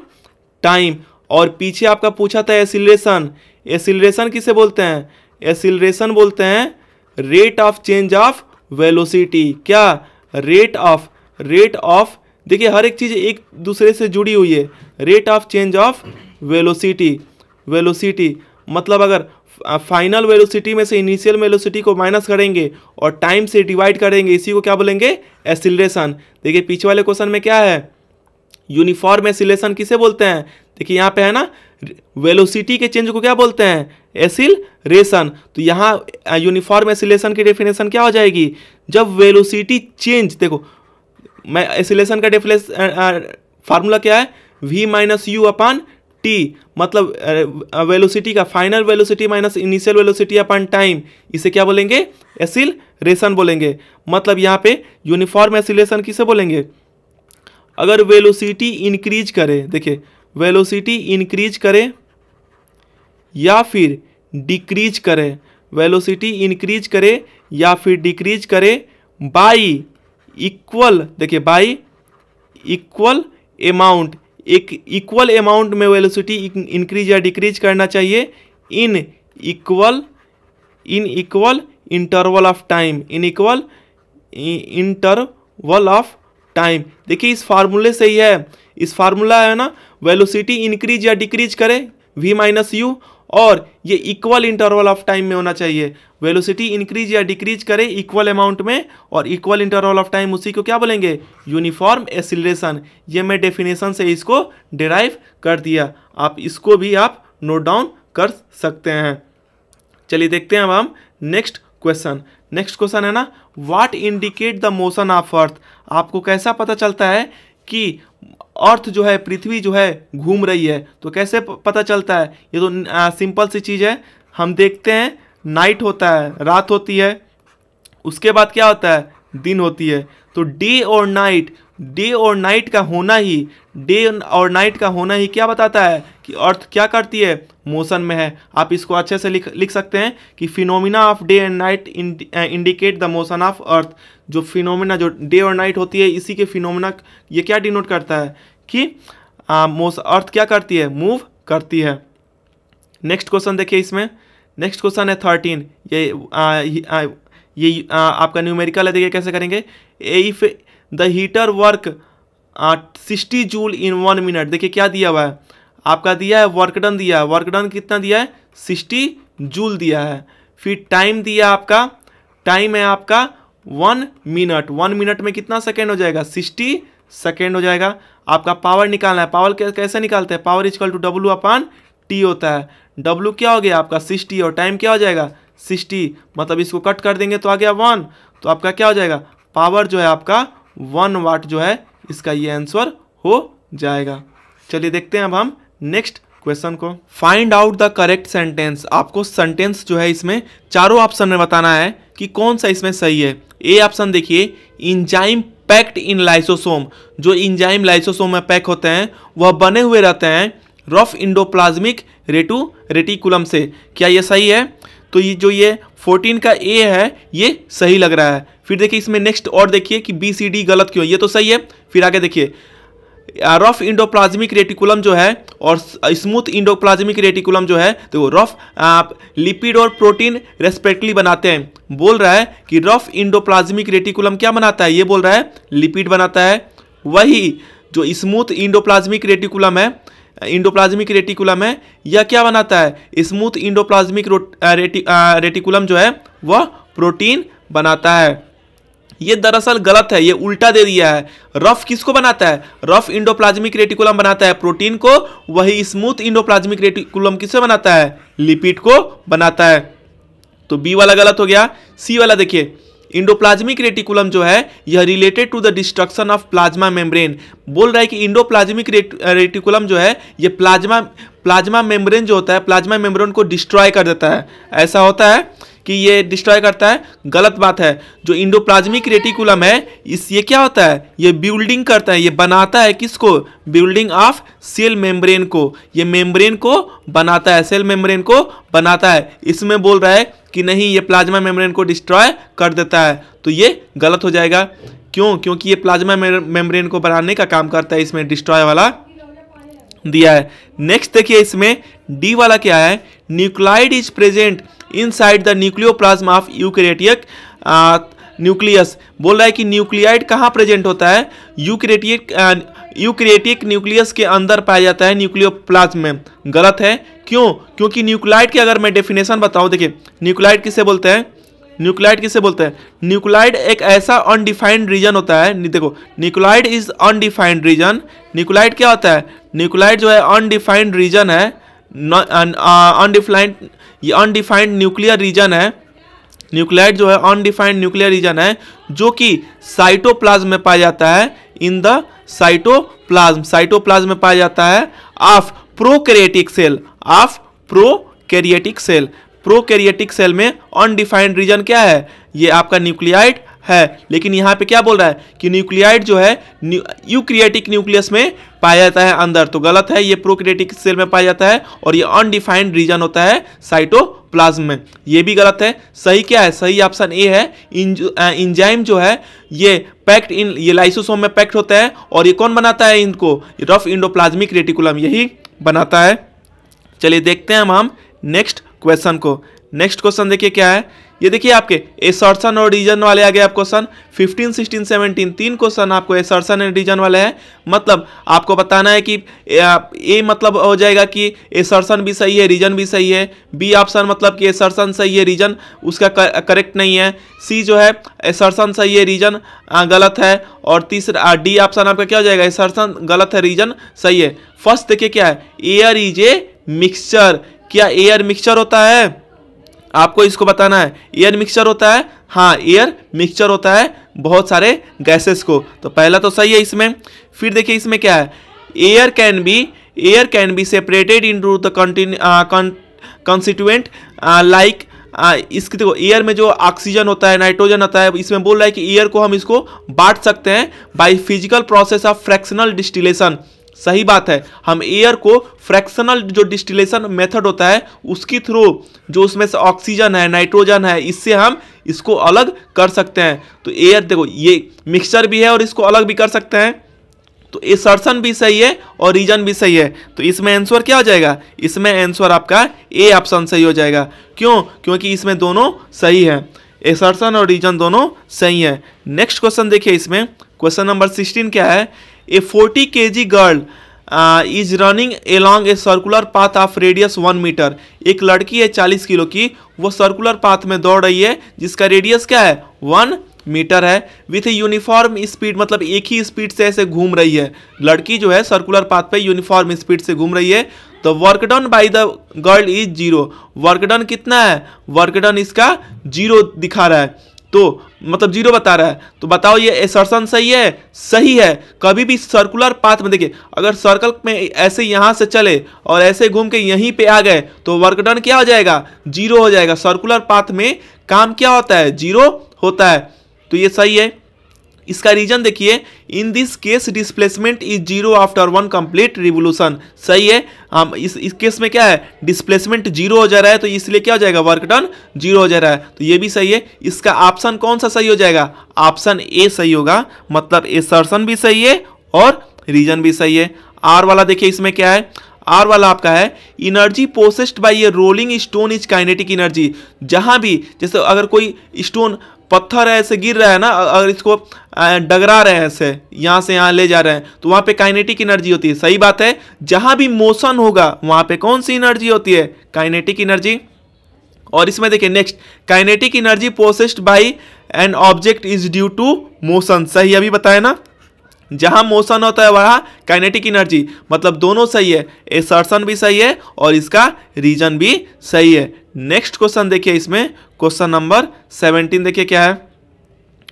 Speaker 1: टाइम। और पीछे आपका पूछा था एसिलरेशन। एसिलरेशन किसे बोलते हैं, एसिलरेशन बोलते हैं rate of change of velocity. क्या, रेट ऑफ देखिए हर एक चीज़ एक दूसरे से जुड़ी हुई है। Rate of change of velocity मतलब अगर फाइनल वेलोसिटी में से इनिशियल वेलोसिटी को माइनस करेंगे और टाइम से डिवाइड करेंगे, इसी को क्या बोलेंगे, एसिलरेशन। देखिए पीछे वाले क्वेश्चन में क्या है, यूनिफॉर्म एसिलेशन किसे बोलते हैं। देखिए यहाँ पे है ना, वेलोसिटी के चेंज को क्या बोलते हैं, एसिलरेशन। तो यहाँ यूनिफॉर्म एसिलेशन की डेफिनेशन क्या हो जाएगी, जब वेलोसिटी चेंज, देखो मैं एसिलेशन का फार्मूला क्या है, v minus you upon T. मतलब वेलोसिटी का final velocity minus initial velocity upon time, इसे क्या बोलेंगे, एसिलरेशन बोलेंगे। मतलब यहाँ पे यूनिफॉर्म एसिलेशन किसे बोलेंगे, अगर वेलोसिटी इंक्रीज करे, देखिए वेलोसिटी इंक्रीज करे या फिर डिक्रीज करे, वेलोसिटी इंक्रीज करे या फिर डिक्रीज करे बाई इक्वल, देखिए बाई इक्वल अमाउंट, एक इक्वल अमाउंट में वेलोसिटी इंक्रीज या डिक्रीज करना चाहिए in equal interval of time, in equal interval of time. देखिए इस फार्मूले से ही है, इस फार्मूला है ना, वेलोसिटी इंक्रीज या डिक्रीज करे v माइनस यू, और ये इक्वल इंटरवल ऑफ टाइम में होना चाहिए। वेलोसिटी इंक्रीज या डिक्रीज करे इक्वल अमाउंट में और इक्वल इंटरवल ऑफ टाइम, उसी को क्या बोलेंगे, यूनिफॉर्म एसिलरेशन। ये मैं डेफिनेशन से इसको डिराइव कर दिया, आप इसको भी आप नोट डाउन कर सकते हैं। चलिए देखते हैं अब हम नेक्स्ट क्वेश्चन। नेक्स्ट क्वेश्चन है ना, what indicate the motion of earth. आपको कैसा पता चलता है कि अर्थ जो है, पृथ्वी जो है घूम रही है, तो कैसे पता चलता है, ये तो सिंपल सी चीज़ है। हम देखते हैं नाइट होता है, रात होती है, उसके बाद क्या होता है, दिन होती है। तो डे और नाइट का होना ही, डे और नाइट का होना ही क्या बताता है कि अर्थ क्या करती है, मोशन में है। आप इसको अच्छे से लिख सकते हैं कि phenomena of day and night indicate the motion of earth. जो फिनोमिना, जो डे और नाइट होती है, इसी के फिनोमिना ये क्या डिनोट करता है कि अर्थ क्या करती है, मूव करती है। नेक्स्ट क्वेश्चन देखिए, इसमें नेक्स्ट क्वेश्चन है 13। ये आपका न्यूमेरिकल है, देखिए कैसे करेंगे। If the heater work 60 joule in 1 minute, देखिए क्या दिया हुआ है, आपका दिया है वर्क डन, दिया है वर्क डन कितना दिया है, 60 जूल दिया है। फिर टाइम दिया आपका, टाइम है आपका 1 मिनट, 1 मिनट में कितना सेकेंड हो जाएगा, 60 सेकेंड हो जाएगा। आपका पावर निकालना है, पावर कैसे निकालते हैं, power equal to W upon T होता है। W क्या हो गया आपका 60 और टाइम क्या हो जाएगा 60, मतलब इसको कट कर देंगे तो आ गया 1, तो आपका क्या हो जाएगा, पावर जो है आपका 1 वाट जो है, इसका ये आंसर हो जाएगा। चलिए देखते हैं अब हम नेक्स्ट क्वेश्चन को। Find out the correct sentence. आपको सेंटेंस जो है इसमें चारों ऑप्शन में बताना है कि कौन सा इसमें सही है। ए ऑप्शन देखिए, इंजाइम पैक्ड इन लाइसोसोम, जो इंजाइम लाइसोसोम में पैक होते हैं वह बने हुए रहते हैं रफ इंडोप्लाज्मिक रेटिकुलम से। क्या ये सही है, तो ये जो ये 14 का ए है ये सही लग रहा है। फिर देखिए इसमें नेक्स्ट और देखिए कि बी सी डी गलत क्यों, ये तो सही है। फिर आगे देखिए रफ इंडोप्लाज्मिक रेटिकुलम जो है और स्मूथ इंडोप्लाज्मिक रेटिकुलम जो है, तो रफ लिपिड और प्रोटीन रेस्पेक्टिवली बनाते हैं। बोल रहा है कि रफ इंडोप्लाज्मिक रेटिकुलम क्या बनाता है, ये बोल रहा है लिपिड बनाता है। वही जो स्मूथ इंडोप्लाज्मिक रेटिकुलम है, यह क्या बनाता है, स्मूथ इंडोप्लाज्मिक रेटिकुलम जो है वह प्रोटीन बनाता है। ये दरअसल गलत है, ये उल्टा दे दिया है। रफ किसको बनाता है? रफ इंडोप्लाज्मिक रेटिकुलम बनाता है प्रोटीन को, वही स्मूथ इंडोप्लाज्मिक रेटिकुलम किसे बनाता है? लिपिड को बनाता है। तो बी वाला गलत हो गया। सी वाला देखिए, इंडोप्लाज्मिक रेटिकुलम जो है यह related to the destruction of plasma membrane. बोल रहा है कि इंडोप्लाज्मिक रेटिकुलम जो है ये प्लाज्मा मेम्ब्रेन जो होता है, प्लाज्मा मेम्ब्रेन को डिस्ट्रॉय कर देता है। ऐसा होता है कि ये डिस्ट्रॉय करता है, गलत बात है। जो इंडोप्लाज्मिक रेटिकुलम है ये क्या होता है? ये बिल्डिंग करता है, ये बनाता है किसको? बिल्डिंग ऑफ सेल मेम्ब्रेन को। ये मेम्ब्रेन को बनाता है, सेल मेम्ब्रेन को बनाता है। इसमें बोल रहा है कि नहीं, ये प्लाज्मा मेम्ब्रेन को डिस्ट्रॉय कर देता है, तो ये गलत हो जाएगा। क्यों? क्योंकि ये प्लाज्मा मेम्ब्रेन को बनाने का काम करता है, इसमें डिस्ट्रॉय वाला दिया है। नेक्स्ट देखिए, इसमें डी वाला क्या है? Nuclide is present inside the nucleoplasm of eukaryotic nucleus. बोल रहा है कि न्यूक्लियाइड कहाँ प्रेजेंट होता है? यूकैरियोटिक न्यूक्लियस के अंदर पाया जाता है, न्यूक्लियोप्लाज्म में। गलत है। क्यों? क्योंकि न्यूक्लाइड की अगर मैं डेफिनेशन बताऊं, देखिए न्यूक्लाइड किसे बोलते हैं? न्यूक्लाइड किसे बोलते हैं? न्यूक्लाइड एक ऐसा अनडिफाइंड रीजन होता है। देखो, nucleoid is undefined region. Nucleoid क्या होता है? न्यूक्लाइड जो है अनडिफाइंड रीजन है, अनडिफाइंड न्यूक्लियर रीजन है। न्यूक्लाइड जो है अनडिफाइंड न्यूक्लियर रीजन है, जो कि साइटोप्लाज्म में पाया जाता है। इन द साइटोप्लाज्म में पाया जाता है of prokaryotic cell, of prokaryotic cell. Prokaryotic cell में अनडिफाइंड रीजन क्या है? ये आपका न्यूक्लियाइड है। लेकिन यहाँ पे क्या बोल रहा है कि न्यूक्लियाइड जो है यूकैरियोटिक न्यूक्लियस में पाया जाता है अंदर, तो गलत है। ये प्रोकैरियोटिक सेल में पाया जाता है और ये अनडिफाइंड रीजन होता है साइटोप्लाज्म में। ये भी गलत है। सही क्या है? सही ऑप्शन ए है। इंजाइम जो है ये पैक्ड इन, ये लाइसोसोम में पैक्ड होता है, और ये कौन बनाता है इनको? रफ इंडोप्लाज्मिक रेटिकुलम यही बनाता है। चलिए देखते हैं हम नेक्स्ट क्वेश्चन को। नेक्स्ट क्वेश्चन देखिए क्या है। ये देखिए आपके एसर्शन और रीजन वाले आ गए आप क्वेश्चन 15, 16, 17। 3 क्वेश्चन आपको एसर्शन एंड रीजन वाले हैं। मतलब आपको बताना है कि ए मतलब हो जाएगा कि एसर्शन भी सही है, रीजन भी सही है। बी ऑप्शन मतलब कि एसर्शन सही है, रीजन उसका करेक्ट नहीं है। सी जो है एसर्शन सही है, रीजन गलत है। और तीसरा डी ऑप्शन आपका क्या हो जाएगा? एसर्शन गलत है, रीजन सही है। फर्स्ट देखिए क्या है, एयर इज ए मिक्सचर। क्या एयर मिक्सचर होता है? आपको इसको बताना है। एयर मिक्सचर होता है? हाँ, एयर मिक्सचर होता है बहुत सारे गैसेस को। तो पहला तो सही है इसमें। फिर देखिए इसमें क्या है, air can be separated into the constituent like. इसकी देखो, एयर में जो ऑक्सीजन होता है, नाइट्रोजन होता है, इसमें बोल रहा है कि एयर को हम इसको बांट सकते हैं by physical process of fractional distillation. सही बात है। हम एयर को फ्रैक्शनल जो डिस्टिलेशन मेथड होता है उसकी थ्रू, जो उसमें से ऑक्सीजन है, नाइट्रोजन है, इससे हम इसको अलग कर सकते हैं। तो एयर देखो ये मिक्सचर भी है और इसको अलग भी कर सकते हैं। तो एसर्शन भी सही है और रीजन भी सही है। तो इसमें आंसर क्या हो जाएगा? इसमें आंसर आपका ए ऑप्शन सही हो जाएगा। क्यों? क्योंकि इसमें दोनों सही है, एसर्शन और रीजन दोनों सही है। नेक्स्ट क्वेश्चन देखिए, इसमें क्वेश्चन नंबर 16 क्या है। A 40 kg girl is running along a circular path of radius 1 metre. एक लड़की है 40 किलो की, वो सर्कुलर पाथ में दौड़ रही है जिसका रेडियस क्या है? 1 मीटर है। विथ यूनिफॉर्म स्पीड, मतलब एक ही स्पीड से ऐसे घूम रही है। लड़की जो है सर्कुलर पाथ पे यूनिफॉर्म स्पीड से घूम रही है। तो work done by the girl is 0। Work done कितना है? वर्क डन इसका 0 दिखा रहा है, तो मतलब 0 बता रहा है। तो बताओ ये एसर्शन सही है? सही है। कभी भी सर्कुलर पाथ में देखिए, अगर सर्कल में ऐसे यहाँ से चले और ऐसे घूम के यहीं पे आ गए तो वर्क डन क्या हो जाएगा? 0 हो जाएगा। सर्कुलर पाथ में काम क्या होता है? 0 होता है। तो ये सही है। इसका रीजन देखिए, in this case displacement is 0 after 1 complete revolution. सही है। हम इस केस में क्या है? डिस्प्लेसमेंट 0 हो जा रहा है, तो इसलिए क्या हो जाएगा? वर्क डन 0 हो जा रहा है। तो ये भी सही है। इसका ऑप्शन कौन सा सही हो जाएगा? ऑप्शन ए सही होगा। मतलब एसर्शन भी सही है और रीजन भी सही है। आर वाला देखिए इसमें क्या है। आर वाला आपका है, energy possessed bye A rolling stone is kinetic energy. जहां भी, जैसे अगर कोई स्टोन पत्थर ऐसे गिर रहा है ना, अगर इसको डगरा रहे हैं ऐसे, यहाँ से यहाँ ले जा रहे हैं, तो वहाँ पे काइनेटिक एनर्जी होती है। सही बात है। जहाँ भी मोशन होगा वहाँ पे कौन सी एनर्जी होती है? Kinetic energy. और इसमें देखिए next, kinetic energy possessed by an object is due to motion, सही अभी बताया ना, जहां मोशन होता है वहां काइनेटिक एनर्जी, मतलब दोनों सही है, एसर्शन भी सही है और इसका रीजन भी सही है। नेक्स्ट क्वेश्चन देखिए, इसमें क्वेश्चन नंबर 17 देखिए क्या है।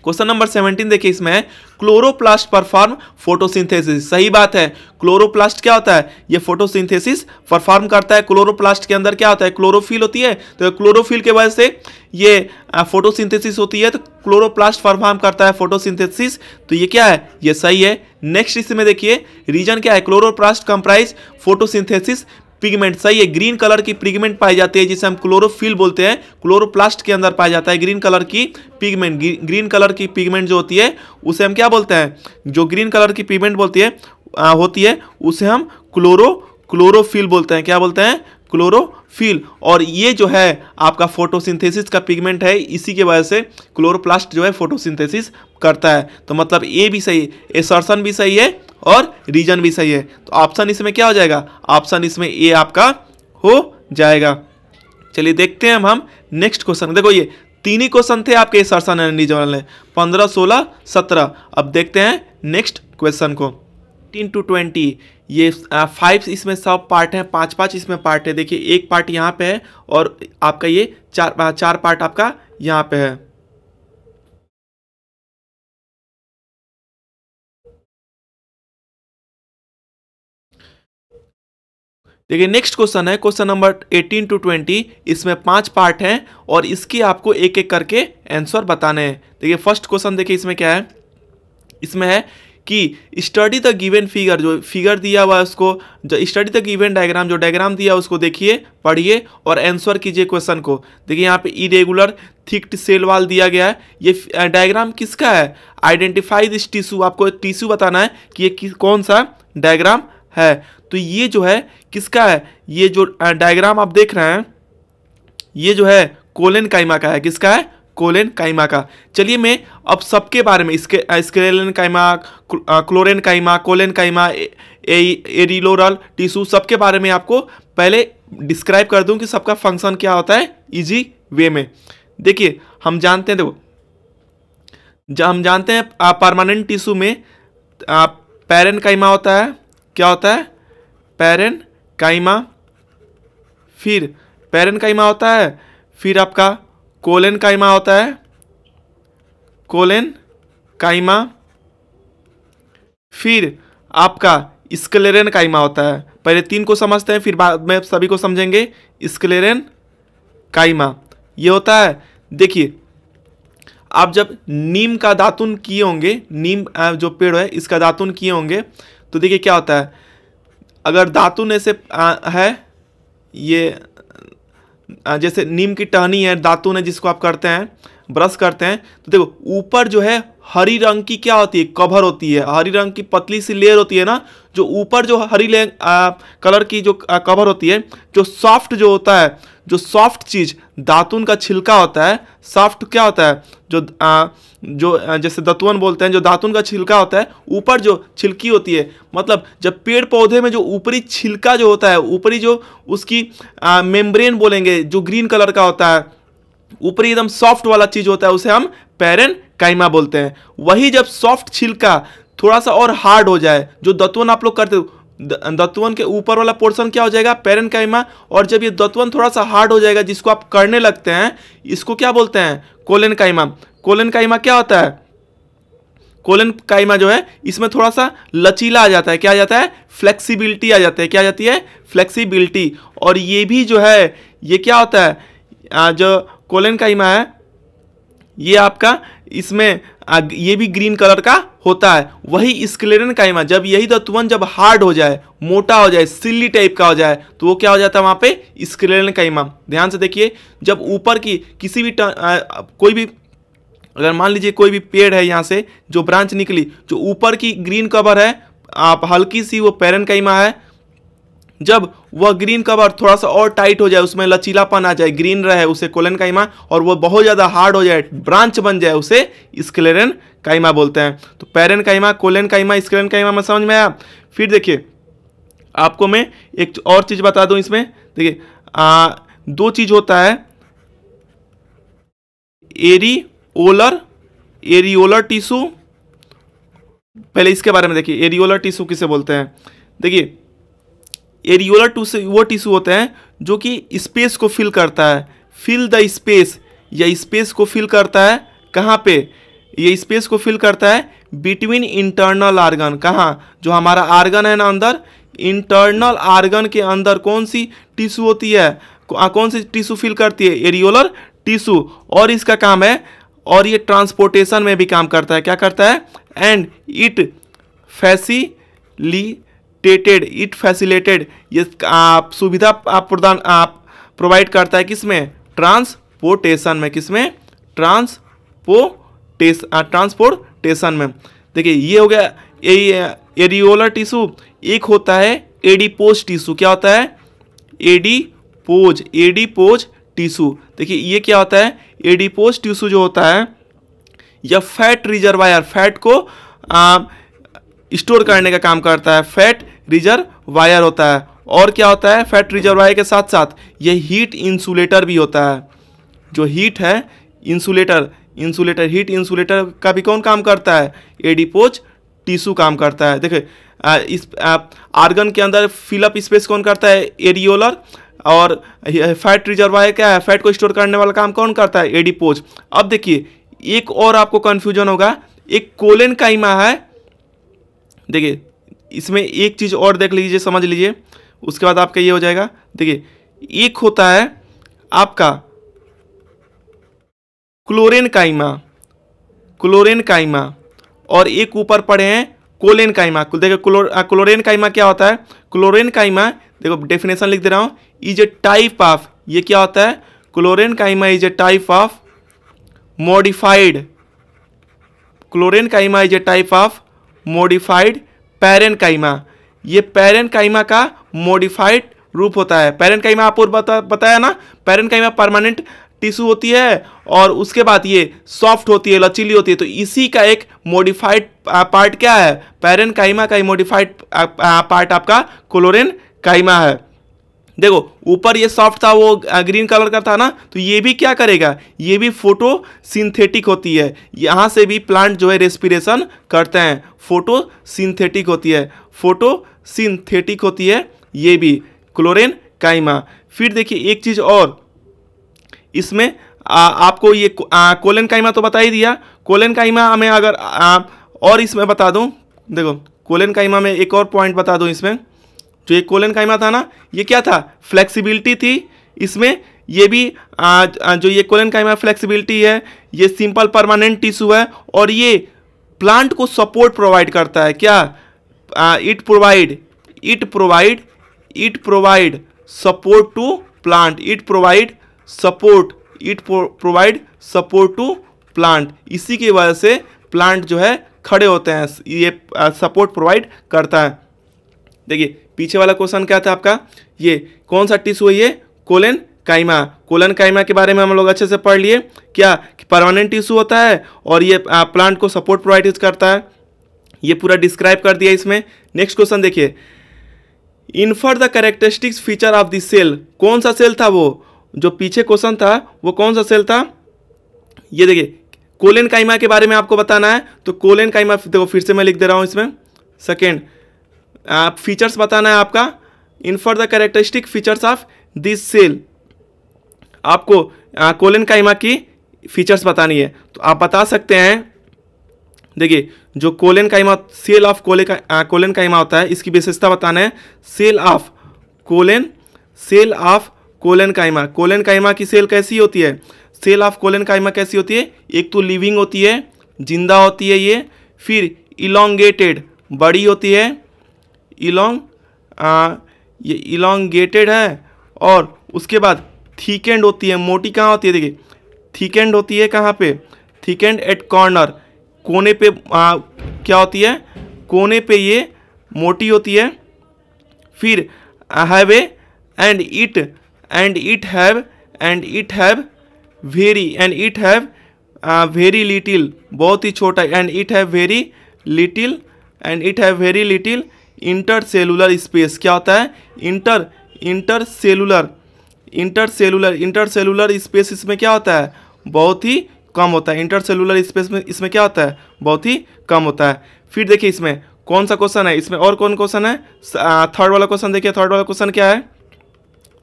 Speaker 1: क्वेश्चन नंबर 17 देखिए, इसमें है क्लोरोप्लास्ट परफॉर्म फोटोसिंथेसिस। सही बात है, क्लोरोप्लास्ट क्या होता है, ये फोटोसिंथेसिस परफॉर्म करता है। क्लोरोप्लास्ट के अंदर क्या होता है, क्लोरोफिल होती है, तो क्लोरोफिल के वजह से ये फोटोसिंथेसिस होती है, तो क्लोरोप्लास्ट परफॉर्म करता है फोटोसिंथेसिस, तो ये क्या है, ये सही है। नेक्स्ट इसमें देखिए रीजन क्या है, क्लोरोप्लास्ट कंप्राइज फोटोसिंथेसिस पिगमेंट, सही है, ग्रीन कलर की पिगमेंट पाई जाती है जिसे हम क्लोरोफिल बोलते हैं, क्लोरोप्लास्ट के अंदर पाया जाता है ग्रीन कलर की पिगमेंट। ग्रीन कलर की पिगमेंट जो होती है उसे हम क्या बोलते हैं, जो ग्रीन कलर की पिगमेंट होती है उसे हम क्लोरोफिल बोलते हैं। क्या बोलते हैं, क्लोरोफिल। और ये जो है आपका फोटोसिंथेसिस का पिगमेंट है, इसी के वजह से क्लोरोप्लास्ट जो है फोटोसिंथेसिस करता है। तो मतलब ए भी सही है, एसर्शन भी सही है और रीजन भी सही है, तो ऑप्शन इसमें क्या हो जाएगा, ऑप्शन इसमें ए आपका हो जाएगा। चलिए देखते हैं हम नेक्स्ट क्वेश्चन। देखो ये तीन ही क्वेश्चन थे आपके एसर्शन एंड रीजन वाले, 15, 16, 17। अब देखते हैं नेक्स्ट क्वेश्चन को। 18 to 20 ये 5 इसमें सब पार्ट हैं, 5 इसमें पार्ट है। देखिए एक पार्ट यहाँ पे है और आपका ये चार पार्ट आपका यहाँ पे है। देखिए नेक्स्ट क्वेश्चन है क्वेश्चन नंबर 18 to 20, इसमें 5 पार्ट हैं और इसकी आपको एक एक करके आंसर बताने हैं। देखिए फर्स्ट क्वेश्चन देखिए इसमें क्या है, इसमें है कि स्टडी द गिवन फिगर, जो फिगर दिया हुआ है उसको, जो स्टडी द गिवन डायग्राम, जो डायग्राम दिया उसको देखिए, पढ़िए और आंसर कीजिए क्वेश्चन को। देखिए यहाँ पे इरेगुलर थिक्ड सेल वाल दिया गया है, ये डायग्राम किसका है, आइडेंटिफाई दिस टिश्यू, आपको टिश्यू बताना है कि ये कौन सा डायग्राम है। तो ये जो है किसका है, ये जो डायग्राम आप देख रहे हैं ये जो है कोलेनकाइमा का है। किसका है, कोलेनकाइमा का। चलिए मैं अब सबके बारे में, स्क्लेरेनकाइमा, क्लोरेनकाइमा, कोलेनकाइमा, एरिलोरल टिश्यू, सबके बारे में आपको पहले डिस्क्राइब कर दूं कि सबका फंक्शन क्या होता है इजी वे में। देखिए हम जानते हैं, देखो हम जानते हैं परमानेंट टिश्यू में पैरेनकाइमा होता है। क्या होता है, पैरेनकाइमा, फिर पैरेनकाइमा होता है, फिर आपका कोलेनकाइमा होता है, कोलेनकाइमा, फिर आपका स्क्लेरेनकाइमा होता है। पहले 3 को समझते हैं फिर बाद में सभी को समझेंगे। स्क्लेरेनकाइमा ये होता है, देखिए आप जब नीम का दातुन किए होंगे, नीम जो पेड़ है इसका दातुन किए होंगे, तो देखिए क्या होता है, अगर दातुन ऐसे है, ये जैसे नीम की टहनी है, दातुन है जिसको आप करते हैं, ब्रश करते हैं, तो देखो ऊपर जो है हरी रंग की क्या होती है, कवर होती है, हरी रंग की पतली सी लेयर होती है ना, जो ऊपर जो हरी कलर की जो कवर होती है, जो सॉफ्ट जो होता है, जो सॉफ्ट चीज़ दातुन का छिलका होता है, सॉफ्ट क्या होता है, जो जैसे दतवन बोलते हैं, जो दातुन का छिलका होता है, ऊपर जो छिलकी होती है, मतलब जब पेड़ पौधे में जो ऊपरी छिलका जो होता है, ऊपरी जो उसकी मेम्ब्रेन बोलेंगे, जो ग्रीन कलर का होता है, ऊपरी एकदम सॉफ्ट वाला चीज होता है, उसे हम पैरेनकाइमा बोलते हैं। वही जब सॉफ्ट छिलका थोड़ा सा और हार्ड हो जाए, जो दतवन आप लोग करते हो, दतवन के ऊपर वाला पोर्शन क्या हो जाएगा, पैरेनकाइमा, और जब ये दतवन थोड़ा सा हार्ड हो जाएगा जिसको आप करने लगते हैं, इसको क्या बोलते हैं, कोलेनकाइमा। कोलेनकाइमा क्या होता है, कोलेनकाइमा जो है इसमें थोड़ा सा लचीला आ जाता है, क्या आ जाता है, फ्लेक्सिबिलिटी आ जाती है। क्या आ जाती है, फ्लेक्सिबिलिटी। और ये भी जो है ये क्या होता है, जो कोलेनकाइमा है ये आपका इसमें ये भी ग्रीन कलर का होता है। वही स्क्लेरेनकाइमा, जब यही दतवन जब हार्ड हो जाए, मोटा हो जाए, सिल्ली टाइप का हो जाए, तो वो क्या हो जाता है वहाँ पे, स्क्लेरेनकाइमा। ध्यान से देखिए, जब ऊपर की किसी भी कोई भी, अगर मान लीजिए कोई भी पेड़ है, यहाँ से जो ब्रांच निकली, जो ऊपर की ग्रीन कवर है आप हल्की सी, वो पैरेनकाइमा है। जब वह ग्रीन कवर थोड़ा सा और टाइट हो जाए, उसमें लचीलापन आ जाए, ग्रीन रहे, उसे कोलेनकाइमा, और वो बहुत ज़्यादा हार्ड हो जाए, ब्रांच बन जाए, उसे स्क्लेरेनकाइमा बोलते हैं। तो पैरेनकाइमा, कोलेनकाइमा, स्क्लेरेनकाइमा में समझ में आया। फिर देखिए आपको मैं एक और चीज़ बता दूं इसमें, देखिए 2 चीज़ होता है, एरिओलर एरियोलर टिश्यू, पहले इसके बारे में देखिए, एरियोलर टिश्यू किसे बोलते हैं। देखिए एरियोलर टिश्यू वो टिश्यू होते हैं जो कि स्पेस को फिल करता है, फिल द स्पेस, या स्पेस को फिल करता है कहाँ पे, ये स्पेस को फिल करता है बिटवीन इंटरनल आर्गन, कहाँ, जो हमारा आर्गन है ना अंदर, इंटरनल आर्गन के अंदर कौन सी टिश्यू होती है, कौन सी टिश्यू फिल करती है, एरियोलर टिश्यू। और इसका काम है, और ये ट्रांसपोर्टेशन में भी काम करता है, क्या करता है, एंड इट फैसिलिटेटेड, ये सुविधा प्रोवाइड करता है किसमें, ट्रांसपोर्टेशन में, किसमें, ट्रांसपोर्टेशन में। देखिए ये हो गया एरियोलर टिश्यू। एक होता है एडिपोज टिश्यू, क्या होता है, एडिपोज टिश्यू। देखिए ये क्या होता है, एडिपोज टिश्यू जो होता है, यह फैट रिजर्वायर, फैट को स्टोर करने का काम करता है, फैट रिजर्वायर होता है। और क्या होता है, फैट रिजर्वायर के साथ साथ यह हीट इंसुलेटर भी होता है। जो हीट है इंसुलेटर हीट इंसुलेटर का भी कौन काम करता है, एडिपोज टिश्यू काम करता है। देखिए इस आर्गन के अंदर फिलअप स्पेस कौन करता है, एरियोलर, और फैट रिजर्वायर क्या है, फैट को स्टोर करने वाला काम कौन करता है, एडिपोज। अब देखिए एक और आपको कंफ्यूजन होगा, एक कोलेन काइमा है। देखिए इसमें एक चीज़ और देख लीजिए, समझ लीजिए, उसके बाद आपका ये हो जाएगा। देखिए एक होता है आपका क्लोरेन काइमा, और एक ऊपर पड़े हैं कोलेन काइमा। देखो क्लोरेन काइमा क्या होता है, क्लोरेन काइमा, देखो डेफिनेशन लिख दे रहा हूँ, इज ए टाइप ऑफ, ये क्या होता है, chlorenchyma is a type of modified, chlorenchyma is a type of modified parenchyma. ये पैरेन काइमा का मॉडिफाइड रूप होता है। पैरेन काइमा आपको बताया ना, पैरेन काइमा परमानेंट टिश्यू होती है, और उसके बाद ये सॉफ्ट होती है, लचीली होती है। तो इसी का एक मॉडिफाइड पार्ट क्या है, पैरेन काइमा का मॉडिफाइड पार्ट आपका क्लोरेन काइमा है। देखो ऊपर ये सॉफ्ट था, वो ग्रीन कलर का था ना, तो ये भी क्या करेगा, ये भी फोटोसिंथेटिक होती है। यहाँ से भी प्लांट जो है रेस्पिरेशन करते हैं, फोटोसिंथेटिक होती है ये भी क्लोरेन काइमा। फिर देखिए एक चीज़ और, इसमें आपको ये कोलेन काइमा तो बता ही दिया। कोलेन काइमा में अगर और इसमें बता दूं, देखो कोलेन काइमा में एक और पॉइंट बता दूं, इसमें जो ये कोलेन काइमा था ना, ये क्या था, फ्लेक्सिबिलिटी थी इसमें। ये भी जो ये कोलेन काइमा फ्लेक्सिबिलिटी है, ये सिंपल परमानेंट टिश्यू है, और ये प्लांट को सपोर्ट प्रोवाइड करता है। क्या, it provide support to plant, it provide support to plant. इसी की वजह से प्लांट जो है खड़े होते हैं, ये सपोर्ट प्रोवाइड करता है। देखिए पीछे वाला क्वेश्चन क्या था आपका, ये कौन सा टिश्यू है, ये कोलेन काइमा के बारे में हम लोग अच्छे से पढ़ लिए, क्या परमानेंट टिश्यू होता है, और ये प्लांट को सपोर्ट प्रोवाइड करता है। ये पूरा डिस्क्राइब कर दिया इसमें। नेक्स्ट क्वेश्चन देखिए, infer the characteristics feature of this cell. कौन सा सेल था वो, जो पीछे क्वेश्चन था वो कौन सा सेल था, ये देखिए कोलेन काइमा के बारे में आपको बताना है। तो कोलेन काइमा, देखो फिर से मैं लिख दे रहा हूँ इसमें, सेकेंड फीचर्स बताना है आपका, infer the characteristic features of this cell. आपको कोलेन काइमा की फीचर्स बतानी है, तो आप बता सकते हैं। देखिए जो कोलेन काइमा, सेल ऑफ कोलेन काइमा होता है, इसकी विशेषता बताना है। सेल ऑफ कोलेन काइमा की सेल कैसी होती है, सेल ऑफ कोलेन काइमा कैसी होती है, एक तो लिविंग होती है, जिंदा होती है ये, फिर इलोंगेटेड, बड़ी होती है, ये इलोंगेटेड है, और उसके बाद थिकेंड होती है, मोटी कहाँ होती है, देखिए थिकेंड होती है कहाँ पे, थिकेंड एट कॉर्नर, कोने पे क्या होती है, कोने पे ये मोटी होती है। फिर have A and it have very little, बहुत ही छोटा, and it have very little intercellular space. क्या होता है, इंटरसेलुलर स्पेस, इसमें क्या होता है, बहुत ही कम होता है, इंटरसेलुलर स्पेस में इसमें क्या होता है, बहुत ही कम होता है। फिर देखिए इसमें कौन सा क्वेश्चन है, इसमें और कौन क्वेश्चन है, थर्ड वाला क्वेश्चन देखिए, थर्ड वाला क्वेश्चन क्या है,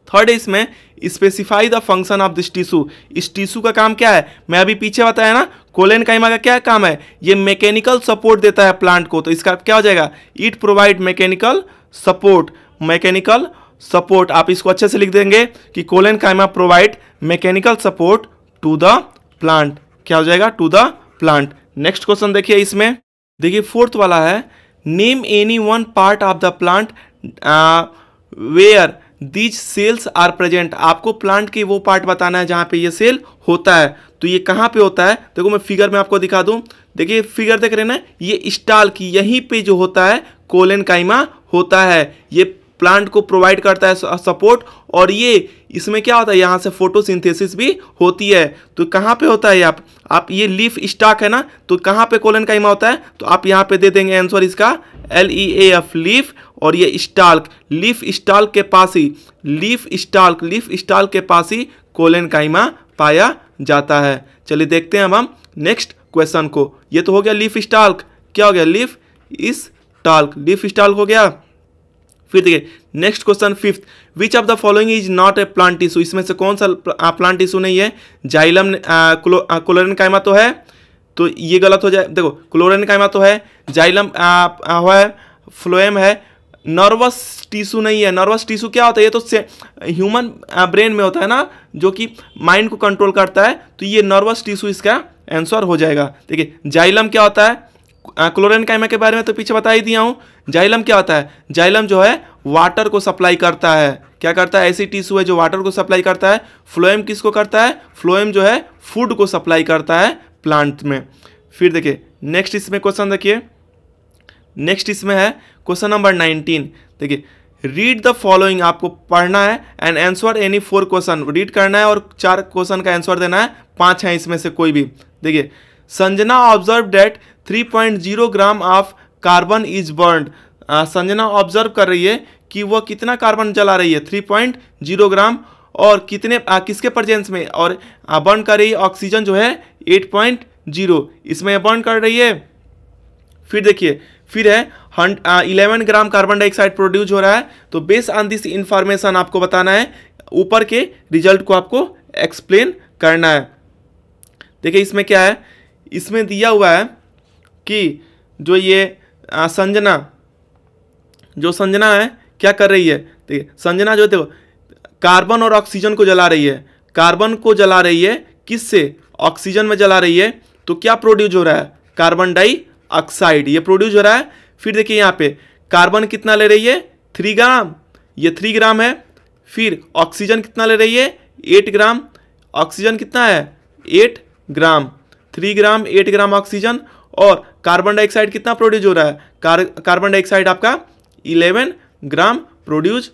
Speaker 1: थर्ड इसमें specify the function of this tissue. इस टिश्यू का काम क्या है, मैं अभी पीछे बताया ना, कोलेनकाइमा का क्या काम है, ये मैकेनिकल सपोर्ट देता है प्लांट को, तो इसका क्या हो जाएगा, it provide mechanical support, mechanical support. आप इसको अच्छे से लिख देंगे कि collenchyma provide mechanical support to the plant, क्या हो जाएगा, to the plant. Next question देखिए इसमें, देखिए फोर्थ वाला है, name any one part of the plant where these cells are present. आपको प्लांट के वो पार्ट बताना है जहाँ पे ये सेल होता है। तो ये कहाँ पे होता है, देखो मैं फिगर में आपको दिखा दूँ, देखिए फिगर देख रहे हैं ना, ये स्टाल की यहीं पे जो होता है कोलेनकाइमा होता है, ये प्लांट को प्रोवाइड करता है सपोर्ट, और ये इसमें क्या होता है, यहाँ से फोटोसिंथेसिस भी होती है। तो कहाँ पे होता है आप ये लीफ स्टाक है ना, तो कहाँ पे कोलेनकाइमा होता है, तो आप यहाँ पे दे देंगे आंसर इसका LEAF लीफ, और ये स्टाल्क, लीफ स्टाल्क के पास ही, लीफ स्टाल्क के पास ही कोलेनकाइमा पाया जाता है। चलिए देखते हैं अब हम नेक्स्ट क्वेश्चन को। ये तो हो गया लीफ स्टाल्क, क्या हो गया, लीफ स्टाल्क हो गया। फिर देखिए next question fifth, which of the following is not a plant tissue. इसमें से कौन सा प्लांट टिश्यू नहीं है, जाइलम कोलेनकाइमा तो है, तो ये गलत हो जाए। देखो कोलेनकाइमा तो है, जाइलम है, फ्लोएम है, नर्वस टिश्यू नहीं है। नर्वस टिश्यू क्या होता है, ये तो ह्यूमन ब्रेन में होता है ना, जो कि माइंड को कंट्रोल करता है, तो ये नर्वस टिश्यू इसका आंसर हो जाएगा। देखिए जाइलम क्या होता है, कोलेनकाइमा के बारे में तो पीछे बता ही दिया हूँ। जाइलम क्या होता है, जाइलम जो है वाटर को सप्लाई करता है, क्या करता है, ऐसी टिश्यू है जो वाटर को सप्लाई करता है। फ्लोएम किसको करता है, फ्लोएम जो है फूड को सप्लाई करता है प्लांट में। फिर देखिए नेक्स्ट इसमें क्वेश्चन देखिए, नेक्स्ट इसमें है क्वेश्चन नंबर 19। देखिए रीड द फॉलोइंग, आपको पढ़ना है and answer any 4 question, read करना है और 4 क्वेश्चन का आंसर देना है, 5 हैं इसमें से कोई भी। देखिए Sanjana observe that 3.0 gram of carbon is burned. Sanjana observe कर रही है कि वह कितना कार्बन जला रही है, 3.0 ग्राम, और कितने किसके प्रेजेंस में, और बर्न कर रही है ऑक्सीजन जो है 8.0, इसमें बर्न कर रही है। फिर देखिए फिर है 11 ग्राम कार्बन डाइऑक्साइड प्रोड्यूस हो रहा है। तो बेस्ड ऑन दिस इंफॉर्मेशन आपको बताना है, ऊपर के रिजल्ट को आपको एक्सप्लेन करना है। देखिए इसमें क्या है, इसमें दिया हुआ है कि जो ये संजना है क्या कर रही है। देखिए संजना जो देखो कार्बन और ऑक्सीजन को जला रही है, कार्बन को जला रही है किससे, ऑक्सीजन में जला रही है, तो क्या प्रोड्यूस हो रहा है, कार्बन डाइऑक्साइड, ये प्रोड्यूस हो रहा है। फिर देखिए यहाँ पे कार्बन कितना ले रही है, 3 ग्राम, ये 3 ग्राम है। फिर ऑक्सीजन कितना ले रही है, 8 ग्राम, ऑक्सीजन कितना है 8 ग्राम, 3 ग्राम 8 ग्राम ऑक्सीजन, और कार्बन डाइऑक्साइड कितना प्रोड्यूस हो रहा है, कार्बन डाइऑक्साइड आपका 11 ग्राम प्रोड्यूस